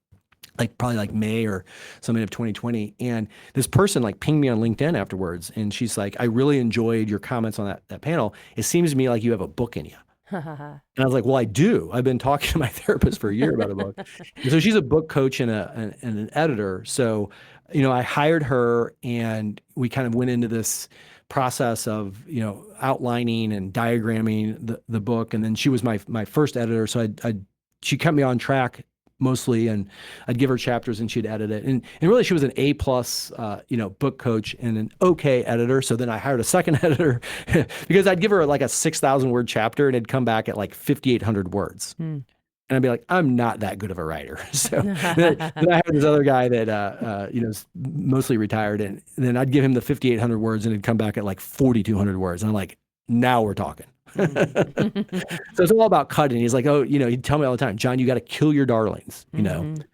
probably like May or something of 2020. And this person like pinged me on LinkedIn afterwards, and she's like, I really enjoyed your comments on that panel. It seems to me like you have a book in you. And I was like, well, I do. I've been talking to my therapist for a year about a book. And so she's a book coach and an editor. So, I hired her, and we kind of went into this process of, outlining and diagramming the book. And then she was my first editor. So she kept me on track mostly, and I'd give her chapters and she'd edit it. And really she was an A+, book coach and an okay editor. So then I hired a second editor because I'd give her like a 6,000 word chapter and it'd come back at like 5,800 words. And I'd be like, I'm not that good of a writer. So then I had this other guy that, is mostly retired, and then I'd give him the 5,800 words and it'd come back at like 4,200 words. And I'm like, now we're talking. So it's all about cutting. He's like, he'd tell me all the time, John, you got to kill your darlings, and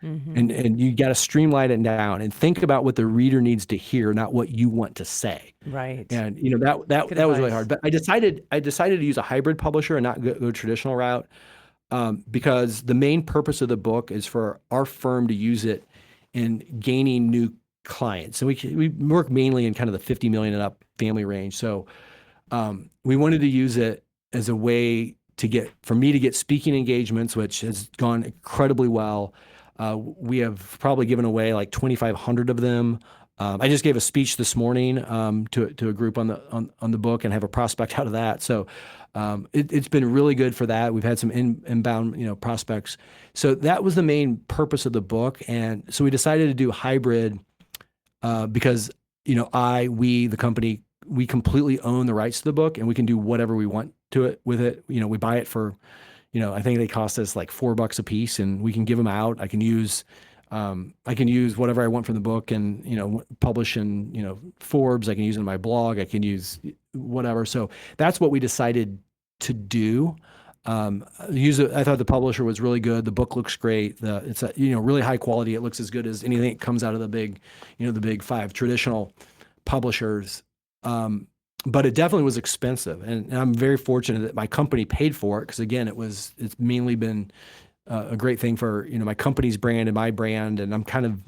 you got to streamline it down and think about what the reader needs to hear, not what you want to say. Right. And that was really hard. But I decided to use a hybrid publisher and not go traditional route, because the main purpose of the book is for our firm to use it in gaining new clients. And we work mainly in kind of the 50 million and up family range. So we wanted to use it as a way for me to get speaking engagements, which has gone incredibly well. We have probably given away like 2,500 of them. I just gave a speech this morning to a group on the book and have a prospect out of that. So it's been really good for that. We've had some inbound prospects. So that was the main purpose of the book, and so we decided to do hybrid because we the company, we completely own the rights to the book, and we can do whatever we want with it. We buy it for, I think they cost us like $4 a piece, and we can give them out. I can use I can use whatever I want from the book and, publish in, Forbes. I can use it in my blog. I can use whatever. So that's what we decided to do. Use it. I thought the publisher was really good. The book looks great. It's really high quality. It looks as good as anything that comes out of the big five traditional publishers. But it definitely was expensive, and I'm very fortunate that my company paid for it because again, it's mainly been a great thing for my company's brand and my brand, and I'm kind of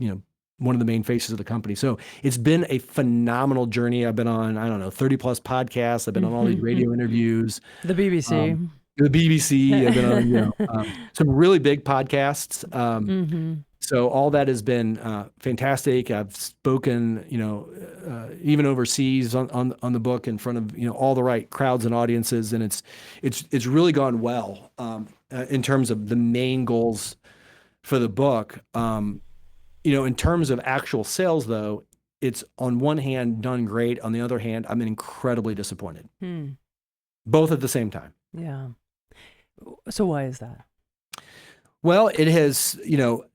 one of the main faces of the company. So it's been a phenomenal journey. I've been on 30 plus podcasts. I've been on all these radio interviews. The BBC. The BBC. I've been on some really big podcasts. So all that has been fantastic. I've spoken, even overseas on the book in front of all the right crowds and audiences, and it's really gone well in terms of the main goals for the book. In terms of actual sales, though, it's on one hand done great. On the other hand, I'm incredibly disappointed. Both at the same time. Yeah. So why is that? Well, it has,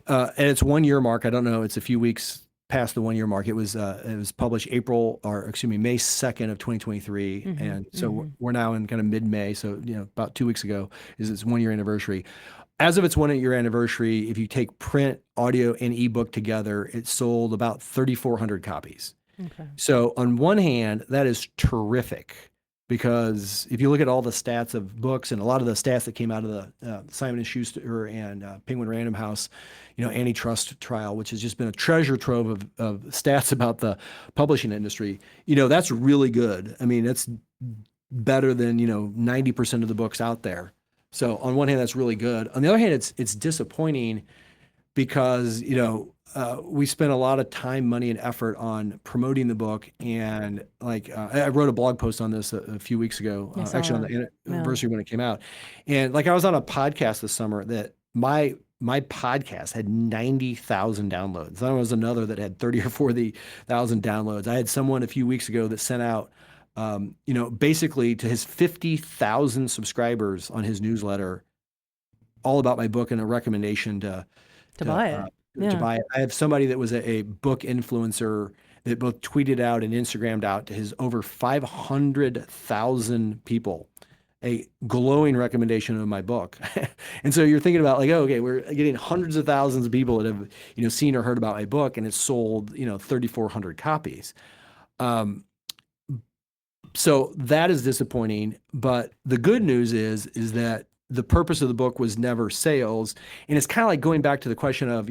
at its 1 year mark, I don't know, it's a few weeks past the 1 year mark. It was published May 2nd of 2023. And so we're now in kind of mid-May. So, about 2 weeks ago is its 1 year anniversary. As of its 1 year anniversary, if you take print, audio, and ebook together, it sold about 3,400 copies. Okay. So on one hand, that is terrific. Because if you look at all the stats of books and a lot of the stats that came out of the Simon & Schuster and Penguin Random House, antitrust trial, which has just been a treasure trove of stats about the publishing industry, that's really good. I mean, that's better than 90% of the books out there. So on one hand, that's really good. On the other hand, it's disappointing because we spent a lot of time, money, and effort on promoting the book. And I wrote a blog post on this a few weeks ago, actually on the anniversary when it came out. And I was on a podcast this summer that my podcast had 90,000 downloads. There was another that had 30 or 40,000 downloads. I had someone a few weeks ago that sent out, basically to his 50,000 subscribers on his newsletter, all about my book and a recommendation to buy it. To buy it. I have somebody that was a book influencer that both tweeted out and Instagrammed out to his over 500,000 people a glowing recommendation of my book. And so you're thinking about okay, we're getting hundreds of thousands of people that have seen or heard about my book, and it's sold 3,400 copies. So that is disappointing. But the good news is that the purpose of the book was never sales. And it's kind of like going back to the question of,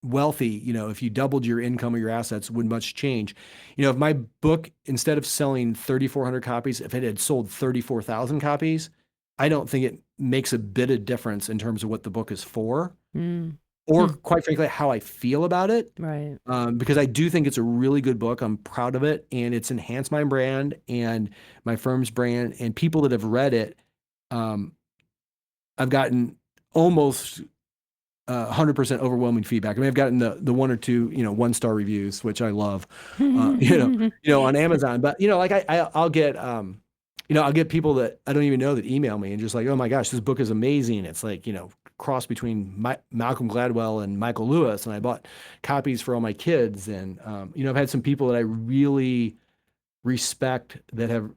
wealthy, if you doubled your income or your assets, would much change? If my book, instead of selling 3,400 copies, if it had sold 34,000 copies, I don't think it makes a bit of difference in terms of what the book is for. Or quite frankly, how I feel about it. Right. Because I do think it's a really good book. I'm proud of it. And it's enhanced my brand and my firm's brand. And people that have read it, I've gotten almost 100% overwhelming feedback. I mean, I've gotten the one or two, 1-star reviews, which I love, on Amazon. But I'll get, I'll get people that I don't even know that email me and just oh my gosh, this book is amazing. It's cross between Malcolm Gladwell and Michael Lewis, and I bought copies for all my kids. And I've had some people that I really respect that have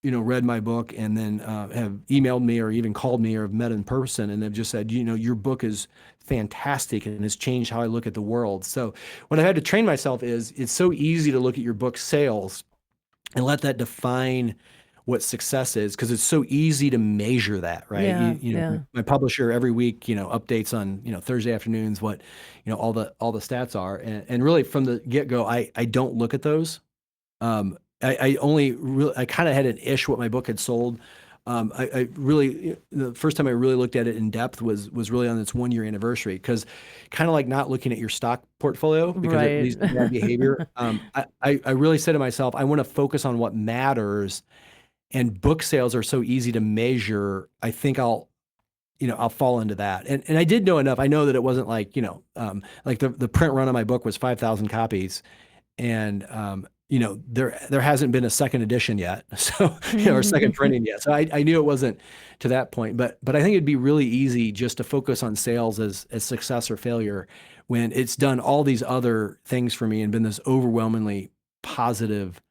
read my book and then have emailed me or even called me or have met in person, and they've just said, your book is fantastic and has changed how I look at the world. So what I've had to train myself is it's so easy to look at your book sales and let that define what success is, because it's so easy to measure that, right? Yeah, my publisher every week, updates on, Thursday afternoons, what, all the stats are. And really from the get-go, I don't look at those. I kind of had an ish what my book had sold. I really, the first time I really looked at it in depth was really on its 1 year anniversary, because kind of like not looking at your stock portfolio because it leads to bad behavior. I really said to myself, I want to focus on what matters, and book sales are so easy to measure. I think I'll fall into that. And I did know enough. I know that it wasn't like the print run on my book was 5,000 copies. And, there hasn't been a second edition yet, so or second printing yet. So I knew it wasn't to that point, but I think it'd be really easy just to focus on sales as success or failure when it's done all these other things for me and been this overwhelmingly positive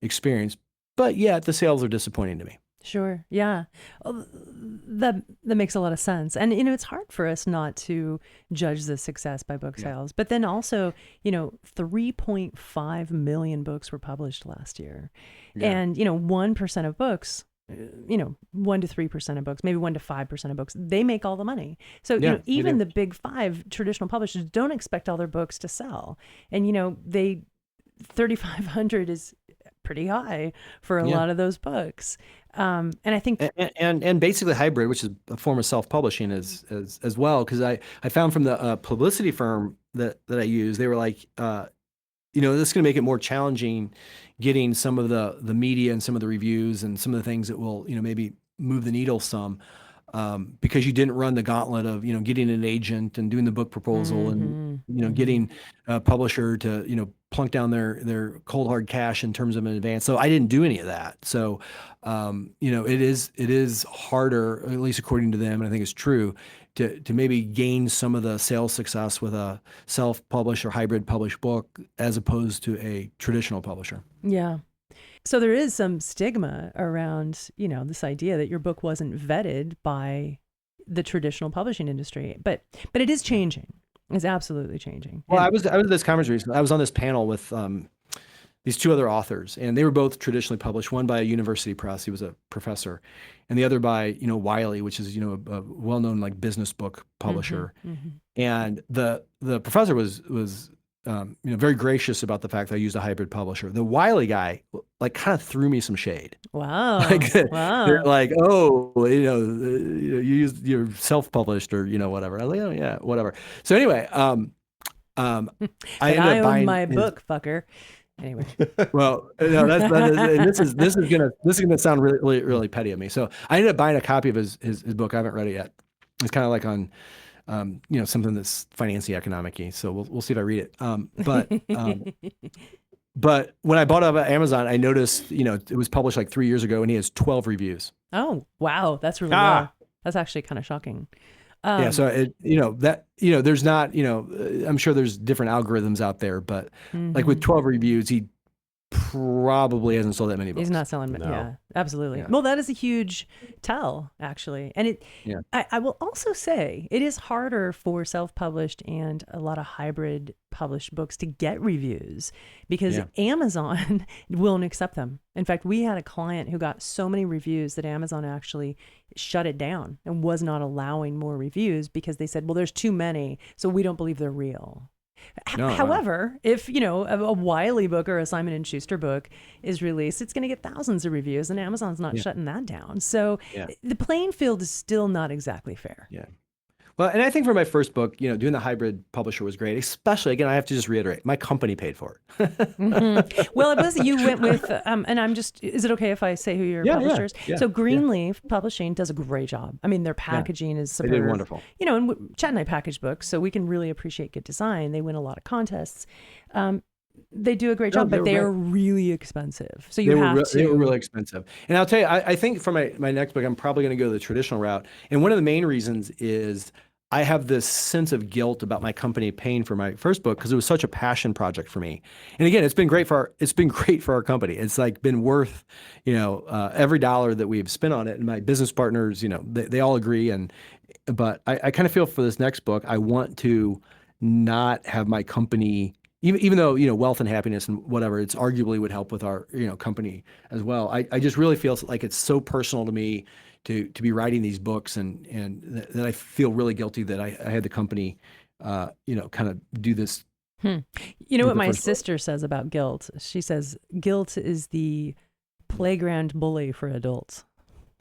experience. But yet the sales are disappointing to me. Sure. Yeah. Well, that makes a lot of sense. And, it's hard for us not to judge the success by book sales. But then also, 3.5 million books were published last year. Yeah. And, 1% of books, 1 to 3% of books, maybe 1 to 5% of books, they make all the money. So, even the big 5 traditional publishers don't expect all their books to sell. And, 3,500 is pretty high for a lot of those books. And I think, and basically hybrid, which is a form of self-publishing as well. Cause I found from the publicity firm that I use, they were like, this is going to make it more challenging getting some of the media and some of the reviews and some of the things that will, maybe move the needle some, because you didn't run the gauntlet of, getting an agent and doing the book proposal and, getting a publisher to, plunk down their cold hard cash in terms of an advance. So I didn't do any of that. So, it is harder, at least according to them, and I think it's true, to maybe gain some of the sales success with a self-published or hybrid published book as opposed to a traditional publisher. Yeah. So there is some stigma around, this idea that your book wasn't vetted by the traditional publishing industry, but it is changing. It's absolutely changing. Well, I was at this conference recently. I was on this panel with these 2 other authors, and they were both traditionally published. One by a university press, he was a professor, and the other by Wiley, which is a well-known like business book publisher. And the professor was very gracious about the fact that I used a hybrid publisher. The Wiley guy like kind of threw me some shade. Wow. Wow. They're like, oh, you're self-published or, whatever. I was like, oh yeah, whatever. So anyway, I own my book, fucker. Anyway. Well, no, this is gonna sound really, really, really petty of me. So I ended up buying a copy of his book. I haven't read it yet. It's kind of like on, something that's financy economic-y. So we'll see if I read it. But when I bought it on Amazon, I noticed, it was published like 3 years ago and he has 12 reviews. Oh, wow. That's really low. That's actually kind of shocking. So there's not, I'm sure there's different algorithms out there, but like with 12 reviews, he probably hasn't sold that many books. He's not selling. No. Yeah, absolutely. Yeah. Well, that is a huge tell, actually. And I will also say it is harder for self-published and a lot of hybrid published books to get reviews because Amazon won't accept them. In fact, we had a client who got so many reviews that Amazon actually shut it down and was not allowing more reviews because they said, well, there's too many, so we don't believe they're real. However, if a Wiley book or a Simon & Schuster book is released, it's going to get thousands of reviews, and Amazon's not shutting that down. So the playing field is still not exactly fair. Yeah. Well, and I think for my first book, doing the hybrid publisher was great. Especially, again, I have to just reiterate, my company paid for it. Well, it was you went with, and is it okay if I say who your publisher is? Yeah. So Greenleaf Publishing does a great job. I mean, their packaging is superb. They did wonderful. And Chad and I package books, so we can really appreciate good design. They win a lot of contests. They do a great job, but they are really expensive. So they were really expensive. And I'll tell you, I think for my next book, I'm probably going to go the traditional route. And one of the main reasons is I have this sense of guilt about my company paying for my first book because it was such a passion project for me. And again, it's been great for our company. It's like been worth, every dollar that we've spent on it. And my business partners, they all agree. But I kind of feel for this next book, I want to not have my company, even though, wealth and happiness and whatever, it's arguably would help with our, company as well. I just really feel like it's so personal to me to be writing these books and that I feel really guilty that I had the company, kind of do this. You know what my sister says about guilt? She says, guilt is the playground bully for adults.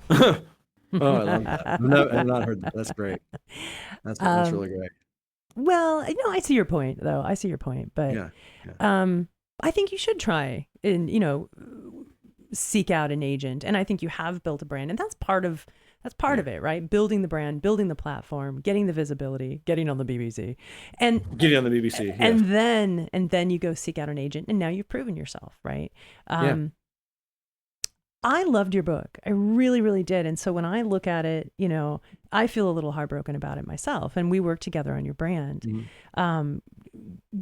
Oh, I love that. I've not heard that. That's great. That's really great. Well, I see your point, though. I see your point, but I think you should try and seek out an agent, and I think you have built a brand, and that's part of That's part of it, right? Building the brand, building the platform, getting the visibility, getting on the BBC, and getting on the BBC, and then you go seek out an agent, and now you've proven yourself, right? I loved your book. I really, really did. And so when I look at it, you know, I feel a little heartbroken about it myself. And we worked together on your brand. And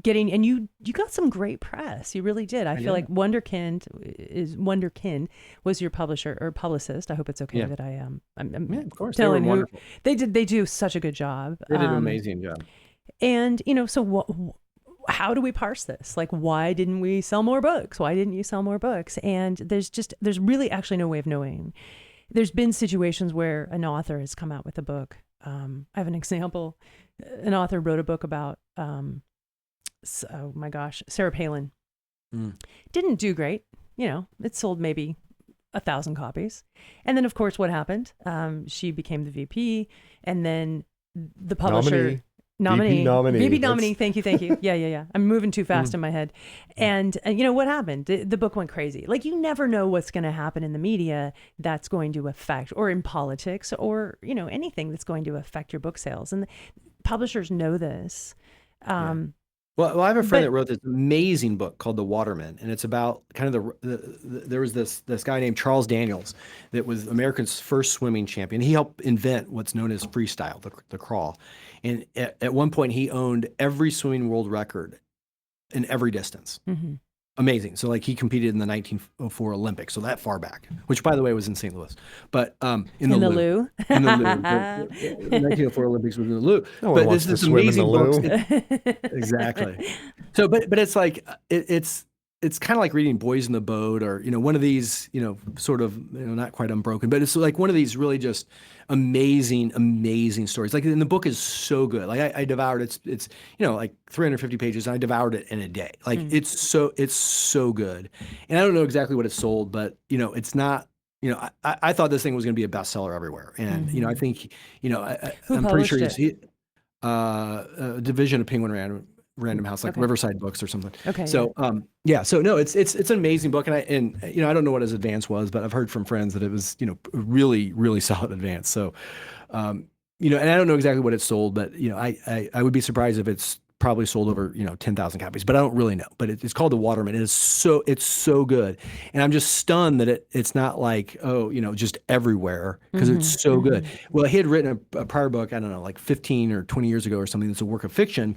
you got some great press. You really did. I feel like Wonderkind was your publisher or publicist. I hope it's okay that I am. Of course. Telling they were wonderful. They do such a good job. They did an amazing job. And, you know, so how do we parse this? Like, why didn't we sell more books? Why didn't you sell more books? And there's really actually no way of knowing. There's been situations where an author has come out with a book. I have an example. An author wrote a book about, oh my gosh, Sarah Palin. Didn't do great. You know, it sold maybe 1,000 copies. And then, of course, what happened? She became the VP, and then the publisher... VP nominee. Thank you. Yeah. I'm moving too fast in my head. And you know what happened? The book went crazy. Like, you never know what's going to happen in the media that's going to affect, or in politics, or, you know, anything that's going to affect your book sales. And publishers know this. Well, I have a friend that wrote this amazing book called The Waterman, and it's about kind of there was this guy named Charles Daniels that was America's first swimming champion. He helped invent what's known as freestyle, the crawl. And at one point, he owned every swimming world record in every distance. Amazing. So, like, he competed in the 1904 Olympics, so that far back, which, by the way, was in St. Louis. But in the loo. In the loo. The 1904 Olympics was in the loo. But this is amazing book. Exactly. So, but it's like it's kind of like reading Boys in the Boat, or, you know, one of these, you know, sort of, you know, not quite Unbroken, but it's like one of these really just amazing stories. Like, and the book is so good. Like, I devoured it. It's, you know, like 350 pages, and I devoured it in a day. Like, it's so good. And I don't know exactly what it sold, but, you know, it's not, you know, I thought this thing was going to be a bestseller everywhere. And, you know, I think, you know, I'm pretty sure he's a division of Penguin Random House, like Riverside Books or something. Okay. So, so no, it's an amazing book, and you know, I don't know what his advance was, but I've heard from friends that it was, you know, really solid advance. So, you know, and I don't know exactly what it sold, but, you know, I would be surprised if it's probably sold over, you know, 10,000 copies, but I don't really know. But it's called The Waterman. It's so good, and I'm just stunned that it's not like, oh, you know, just everywhere, because it's so good. Well, he had written a prior book, I don't know, like 15 or 20 years ago or something. That's a work of fiction.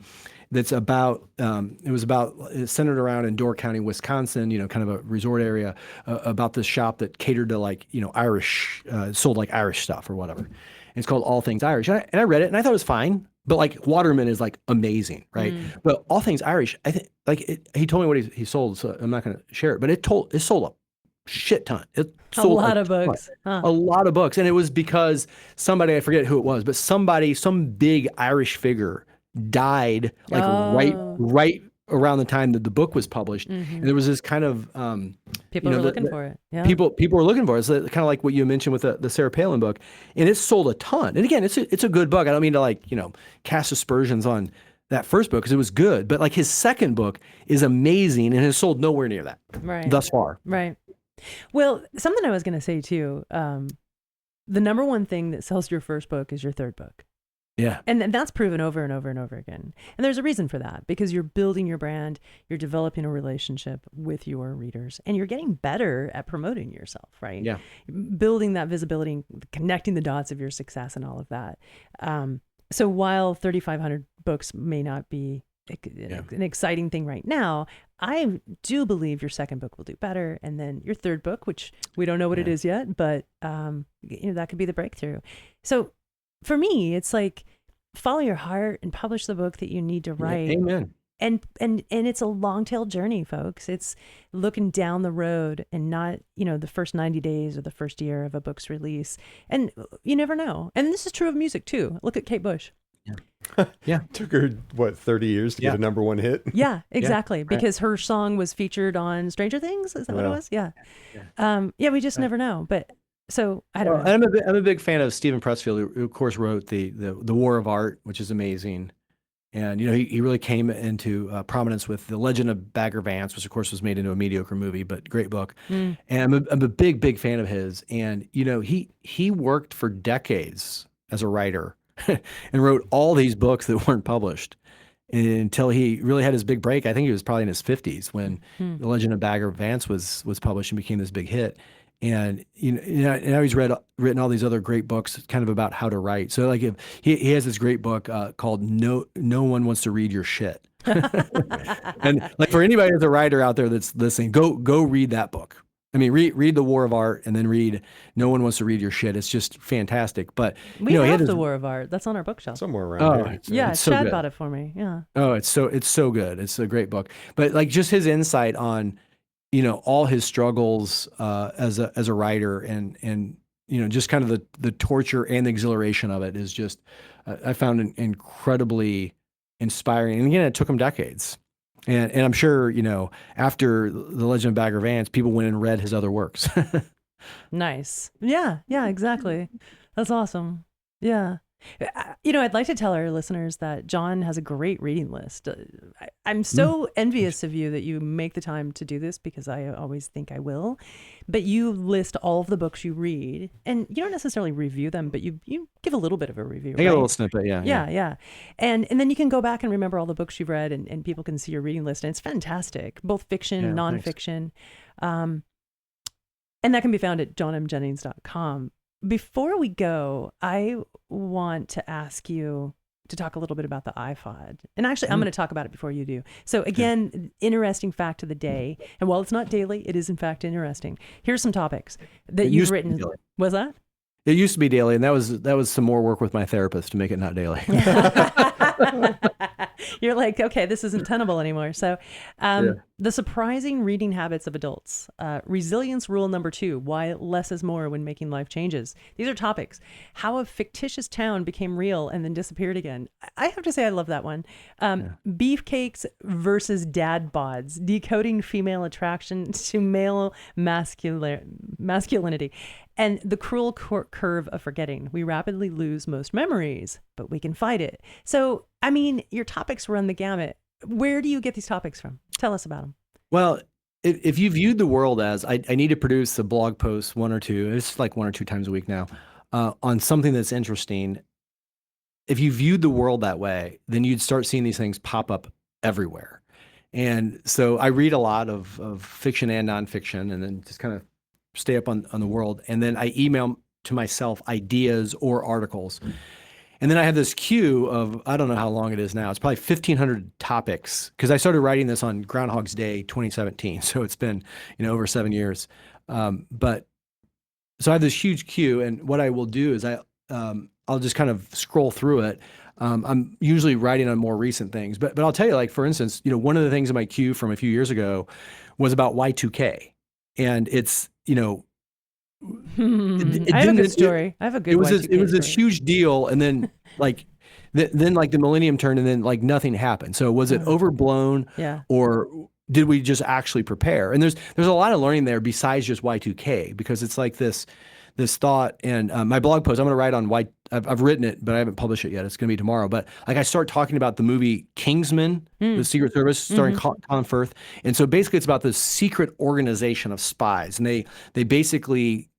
That's about, it's centered around in Door County, Wisconsin, you know, kind of a resort area, about this shop that catered to, like, you know, Irish, sold like Irish stuff or whatever. And it's called All Things Irish. And I read it, and I thought it was fine, but, like, Waterman is, like, amazing, right? But All Things Irish, I think, like, he told me what he sold, so I'm not going to share it, but it sold a shit ton. It sold a lot of books. A lot of books. And it was because somebody, I forget who it was, but some big Irish figure died, like, right around the time that the book was published. And there was this kind of people were looking for it. Yeah. People were looking for it. So kind of like what you mentioned with the Sarah Palin book, and it sold a ton. And again, it's a good book. I don't mean to, like, you know, cast aspersions on that first book, because it was good, but, like, his second book is amazing and has sold nowhere near that thus far. Right. Well, something I was going to say too, the number one thing that sells your first book is your third book. Yeah. And that's proven over and over and over again. And there's a reason for that, because you're building your brand, you're developing a relationship with your readers, and you're getting better at promoting yourself, right? Yeah. Building that visibility, connecting the dots of your success and all of that. So while 3,500 books may not be an exciting thing right now, I do believe your second book will do better. And then your third book, which we don't know what it is yet, but you know, that could be the breakthrough. So for me, it's like, follow your heart and publish the book that you need to write. Amen. And it's a long tail journey, folks. It's looking down the road and not, you know, the first 90 days or the first year of a book's release. And you never know. And this is true of music too. Look at Kate Bush. Yeah. Took her, 30 years to get a number one hit? Yeah, exactly. Because her song was featured on Stranger Things. Is that what it was? Yeah. We just never know. But so I don't know. I'm a big fan of Stephen Pressfield, who of course wrote the War of Art, which is amazing. And, he really came into prominence with The Legend of Bagger Vance, which of course was made into a mediocre movie, but great book. And I'm a big, big fan of his. And, he worked for decades as a writer and wrote all these books that weren't published until he really had his big break. I think he was probably in his 50s when The Legend of Bagger Vance was published and became this big hit. And now he's written all these other great books kind of about how to write. So like if he has this great book called No One Wants to Read Your Shit. And like for anybody that's a writer out there that's listening, go read that book. I mean, read The War of Art and then read No One Wants to Read Your Shit. It's just fantastic. But we have The War of Art. That's on our bookshelf somewhere around here. Yeah, so Chad good. bought it for me. Yeah. Oh, it's so good. It's a great book. But like just his insight on all his struggles as a writer and just kind of the torture and the exhilaration of it is just I found incredibly inspiring. And again, it took him decades. And I'm sure, after The Legend of Bagger Vance, people went and read his other works. Nice. Yeah, exactly. That's awesome. Yeah. I'd like to tell our listeners that John has a great reading list. I'm so envious of you that you make the time to do this because I always think I will. But you list all of the books you read, and you don't necessarily review them, but you give a little bit of a review. I get a little snippet, yeah. Yeah. And then you can go back and remember all the books you've read, and people can see your reading list, and it's fantastic, both fiction, nonfiction. And that can be found at johnmjennings.com. Before we go, I want to ask you to talk a little bit about the iPod. And actually, I'm going to talk about it before you do. So again, interesting fact of the day. And while it's not daily, it is in fact interesting. Here's some topics that you've written. Was that? It used to be daily, and that was some more work with my therapist to make it not daily. You're like, okay, this isn't tenable anymore. So the surprising reading habits of adults. Resilience rule number 2, why less is more when making life changes. These are topics. How a fictitious town became real and then disappeared again. I have to say I love that one. Beefcakes versus dad bods. Decoding female attraction to male masculinity. And the cruel curve of forgetting. We rapidly lose most memories, but we can fight it. So, I mean, your topics run the gamut. Where do you get these topics from? Tell us about them. Well, if you viewed the world as, I need to produce a blog post 1 or 2, it's like 1 or 2 times a week now, on something that's interesting. If you viewed the world that way, then you'd start seeing these things pop up everywhere. And so I read a lot of fiction and nonfiction, and then just kind of stay up on the world. And then I email to myself ideas or articles. And then I have this queue of, I don't know how long it is now. It's probably 1,500 topics because I started writing this on Groundhog's Day 2017. So it's been, over 7 years. But so I have this huge queue, and what I will do is I'll just kind of scroll through it. I'm usually writing on more recent things, but I'll tell you, like, for instance, one of the things in my queue from a few years ago was about Y2K. And it's, I have a good story. I have a good it was this huge deal, and then then the millennium turned, and then nothing happened. So was it overblown? Yeah. Or did we just actually prepare? And there's a lot of learning there besides just Y2K, because it's like this thought. And my blog post, I'm going to write on I've written it, but I haven't published it yet. It's going to be tomorrow. But I start talking about the movie Kingsman, the Secret Service, starring Colin Firth. And so basically it's about this secret organization of spies. And they basically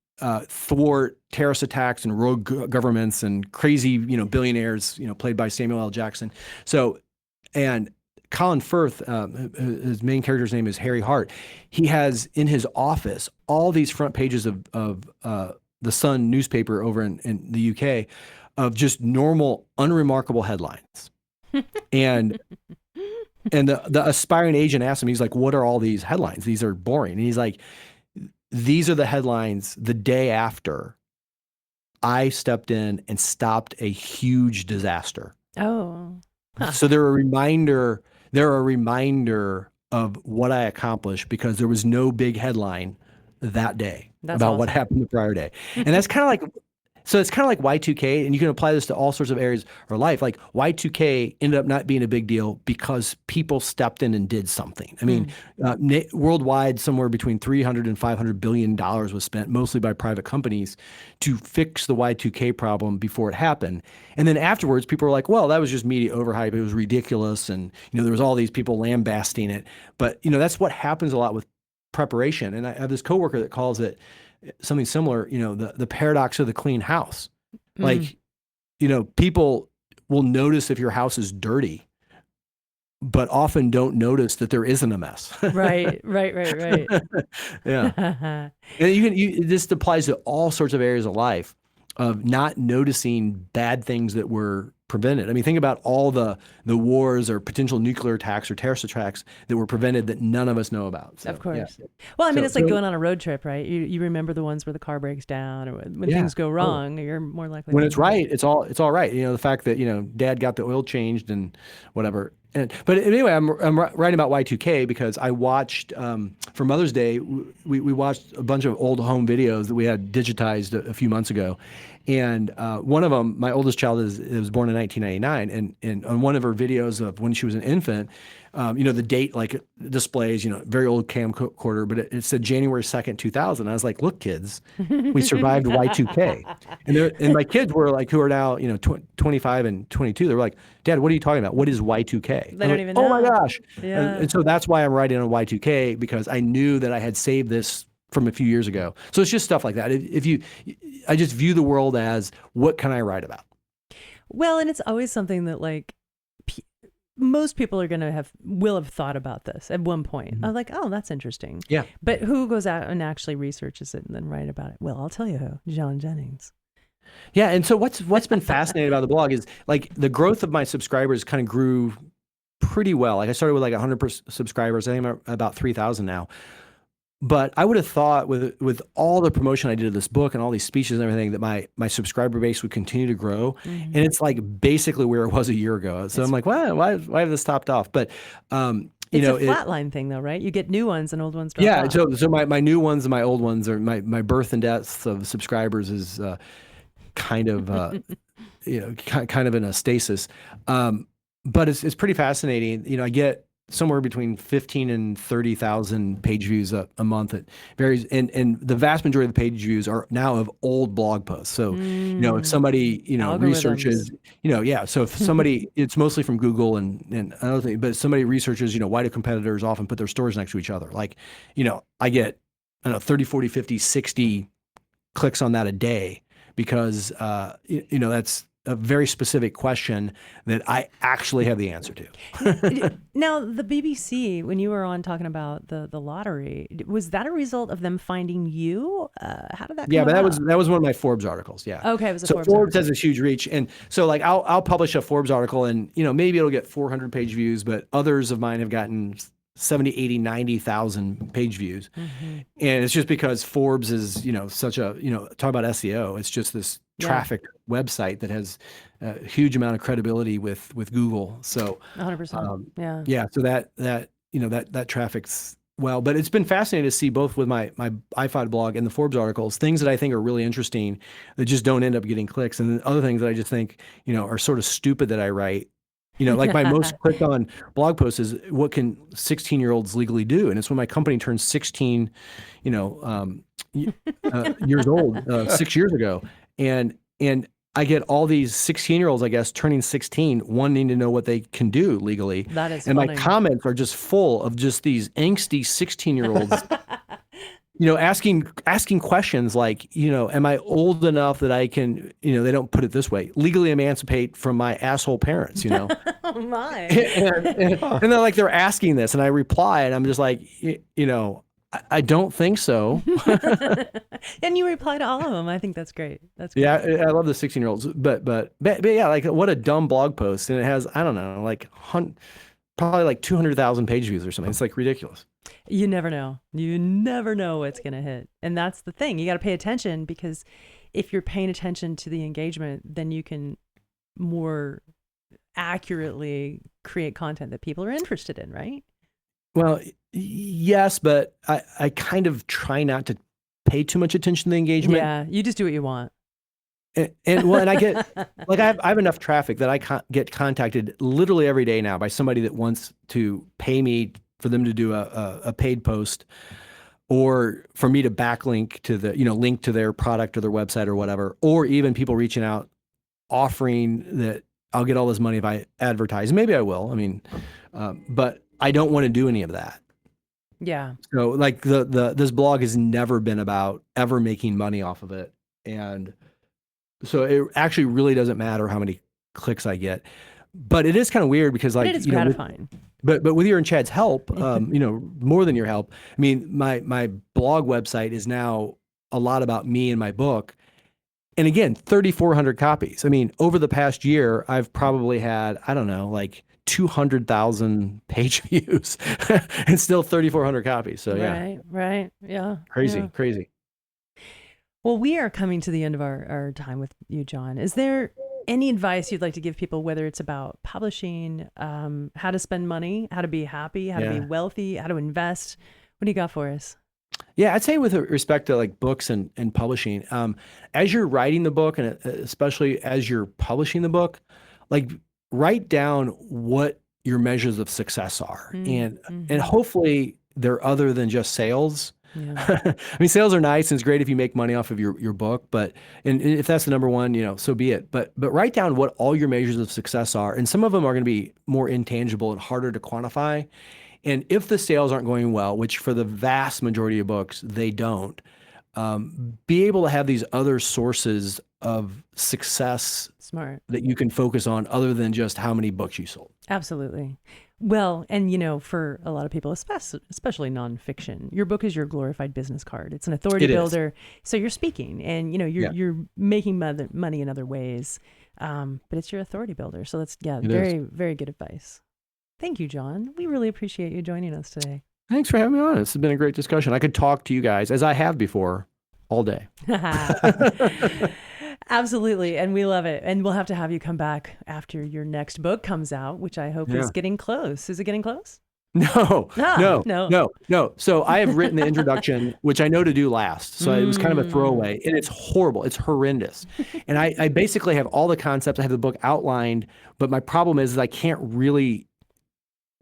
thwart terrorist attacks and rogue governments and crazy, billionaires, played by Samuel L. Jackson. So, and Colin Firth, his main character's name is Harry Hart. He has in his office all these front pages of the Sun newspaper over in the UK of just normal, unremarkable headlines. And the aspiring agent asked him, he's like, what are all these headlines? These are boring. And he's like, these are the headlines the day after I stepped in and stopped a huge disaster. Oh. Huh. So they're a reminder of what I accomplished because there was no big headline that day about what happened the prior day. And that's kind of like, So it's kind of like Y2K, and you can apply this to all sorts of areas of life. Like Y2K ended up not being a big deal because people stepped in and did something. I mean, worldwide, somewhere between $300 and $500 billion was spent, mostly by private companies, to fix the Y2K problem before it happened. And then afterwards, people were like, well, that was just media overhype. It was ridiculous. And, there was all these people lambasting it. But, that's what happens a lot with preparation. And I have this coworker that calls it something similar, the paradox of the clean house. Like, people will notice if your house is dirty, but often don't notice that there isn't a mess. Right. Yeah. And this applies to all sorts of areas of life, of not noticing bad things that were prevented. I mean, think about all the wars or potential nuclear attacks or terrorist attacks that were prevented that none of us know about. So, of course. Yeah. Well, I mean, it's like going on a road trip, right? You remember the ones where the car breaks down, or when things go wrong, you're more likely. When it's right, it's all right. The fact that Dad got the oil changed and whatever. But anyway, I'm writing about Y2K because I watched for Mother's Day. We watched a bunch of old home videos that we had digitized a few months ago, and one of them, my oldest child was born in 1999, and on one of her videos of when she was an infant, the date like displays, very old camcorder, but it said January 2nd, 2000. I was like, look, kids, we survived Y2K. And my kids were like, who are now, 25 and 22, they were like, Dad, what are you talking about? What is Y2K? They don't even know. Oh my gosh. Yeah. And so that's why I'm writing on Y2K, because I knew that I had saved this from a few years ago. So it's just stuff like that. I just view the world as, what can I write about? Well, and it's always something that like most people are will have thought about this at one point. I'm like, oh, that's interesting. Yeah. But who goes out and actually researches it and then write about it? Well, I'll tell you who, John Jennings. Yeah. And so what's been fascinating about the blog is like the growth of my subscribers kind of grew pretty well. Like I started with like 100 subscribers. I think I'm about 3,000 now. But I would have thought with all the promotion I did of this book and all these speeches and everything that my subscriber base would continue to grow. And it's like basically where it was a year ago. So I'm like, why have this stopped off? But it's a flatline thing though, right? You get new ones and old ones drop off. So my new ones and my old ones are my birth and deaths of subscribers is kind of kind of in a stasis. But it's pretty fascinating. I get somewhere between 15 and 30,000 page views a month. It varies. And the vast majority of the page views are now of old blog posts. So, if somebody, researches, so if somebody, it's mostly from Google and other things, but if somebody researches, why do competitors often put their stores next to each other? Like, I get, 30, 40, 50, 60 clicks on that a day because, that's a very specific question that I actually have the answer to. Now, the BBC, when you were on talking about the lottery, was that a result of them finding you? How did that come but about? that was one of my Forbes articles. Yeah. Okay, it was a so Forbes Forbes article. has a huge reach, and so like I'll publish a Forbes article, and maybe it'll get 400 page views, but others of mine have gotten 70, 80, 90,000 page views. And it's just because Forbes is, such a, talk about SEO. It's just this traffic website that has a huge amount of credibility with Google. So 100%. Yeah. So that traffic's well, but it's been fascinating to see both with my iFod blog and the Forbes articles, things that I think are really interesting that just don't end up getting clicks. And then other things that I just think, are sort of stupid that I write. Like my most clicked on blog post is what can 16-year-olds legally do? And it's when my company turned 16, years old 6 years ago. And I get all these 16-year-olds, I guess, turning 16, wanting to know what they can do legally. That is and funny. My comments are just full of just these angsty 16-year-olds, asking questions like, am I old enough that I can, they don't put it this way, legally emancipate from my asshole parents, Oh my. and they're like, they're asking this, and I reply, and I'm just like, I don't think so. And you reply to all of them. I think that's great. That's great. Yeah, I love the 16-year-olds, but yeah, like what a dumb blog post, and it has, I don't know, like probably like 200,000 page views or something. It's like ridiculous. You never know. You never know what's going to hit. And that's the thing. You got to pay attention, because if you're paying attention to the engagement, then you can more accurately create content that people are interested in, right? Well, yes, but I kind of try not to pay too much attention to the engagement. Yeah, you just do what you want. And I get like I have enough traffic that I get contacted literally every day now by somebody that wants to pay me for them to do a paid post, or for me to backlink to the, link to their product or their website or whatever, or even people reaching out offering that I'll get all this money if I advertise. Maybe I will. I mean, but I don't want to do any of that. Yeah. So like this blog has never been about ever making money off of it. And so it actually really doesn't matter how many clicks I get, but it is kind of weird because like, it is gratifying. But with your and Chad's help, more than your help, I mean, my blog website is now a lot about me and my book. And again, 3,400 copies. I mean, over the past year, I've probably had, I don't know, like 200,000 page views and still 3,400 copies. So yeah. Right. Yeah. Crazy. Well, we are coming to the end of our time with you, John. Is there any advice you'd like to give people, whether it's about publishing, how to spend money, how to be happy, how to be wealthy, how to invest? What do you got for us? Yeah, I'd say with respect to like books and publishing, as you're writing the book, and especially as you're publishing the book, like write down what your measures of success are. And hopefully they're other than just sales. Yeah. I mean, sales are nice and it's great if you make money off of your book, and if that's the number one, so be it. But write down what all your measures of success are. And some of them are going to be more intangible and harder to quantify. And if the sales aren't going well, which for the vast majority of books, they don't, be able to have these other sources of success that you can focus on other than just how many books you sold. Absolutely. Well, and for a lot of people, especially nonfiction, your book is your glorified business card. It's an authority builder. So you're speaking and, you're making money in other ways, but it's your authority builder. So that's, very, very good advice. Thank you, John. We really appreciate you joining us today. Thanks for having me on. This has been a great discussion. I could talk to you guys, as I have before, all day. Absolutely. And we love it. And we'll have to have you come back after your next book comes out, which I hope is getting close. Is it getting close? No. So I have written the introduction, which I know to do last. So it was kind of a throwaway, and it's horrible. It's horrendous. And I basically have all the concepts. I have the book outlined, but my problem is I can't really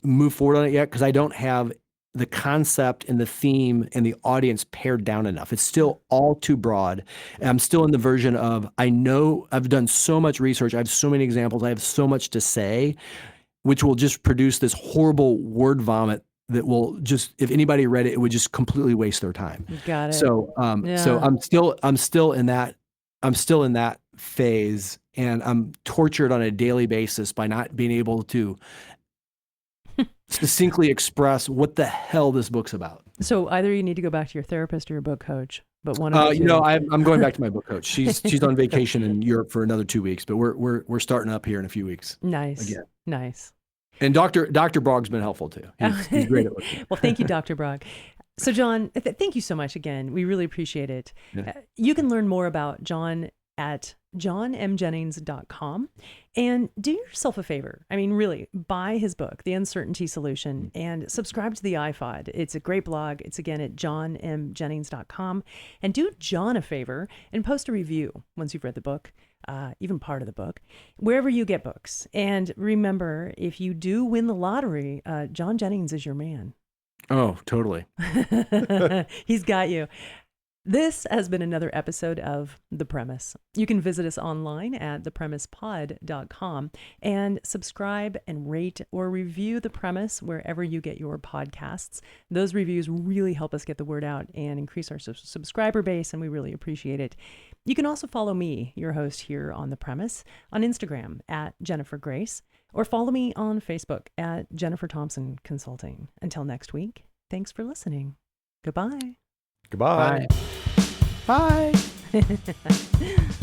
move forward on it yet because I don't have the concept and the theme and the audience pared down enough. It's still all too broad. And I'm still in the version of, I know I've done so much research. I have so many examples. I have so much to say, which will just produce this horrible word vomit that will just, if anybody read it, it would just completely waste their time. Got it. So, so I'm still in that phase, and I'm tortured on a daily basis by not being able to succinctly express what the hell this book's about. So either you need to go back to your therapist or your book coach, but one of the two. I'm going back to my book coach. She's on vacation in Europe for another 2 weeks, but we're starting up here in a few weeks. Nice. Again. Nice. And Dr. Brog's been helpful too. He's great at looking. Well, thank you, Dr. Brog. So John, thank you so much again. We really appreciate it. Yeah. You can learn more about John at johnmjennings.com, and do yourself a favor. I mean, really, buy his book, The Uncertainty Solution, and subscribe to the iFod. It's a great blog. It's again at johnmjennings.com. And do John a favor and post a review once you've read the book, even part of the book, wherever you get books. And remember, if you do win the lottery, John Jennings is your man. Oh, totally. He's got you. This has been another episode of The Premise. You can visit us online at thepremisepod.com and subscribe and rate or review The Premise wherever you get your podcasts. Those reviews really help us get the word out and increase our subscriber base, and we really appreciate it. You can also follow me, your host here on The Premise, on Instagram at Jennifer Grace, or follow me on Facebook at Jennifer Thompson Consulting. Until next week, thanks for listening. Goodbye. Goodbye. Bye. Bye.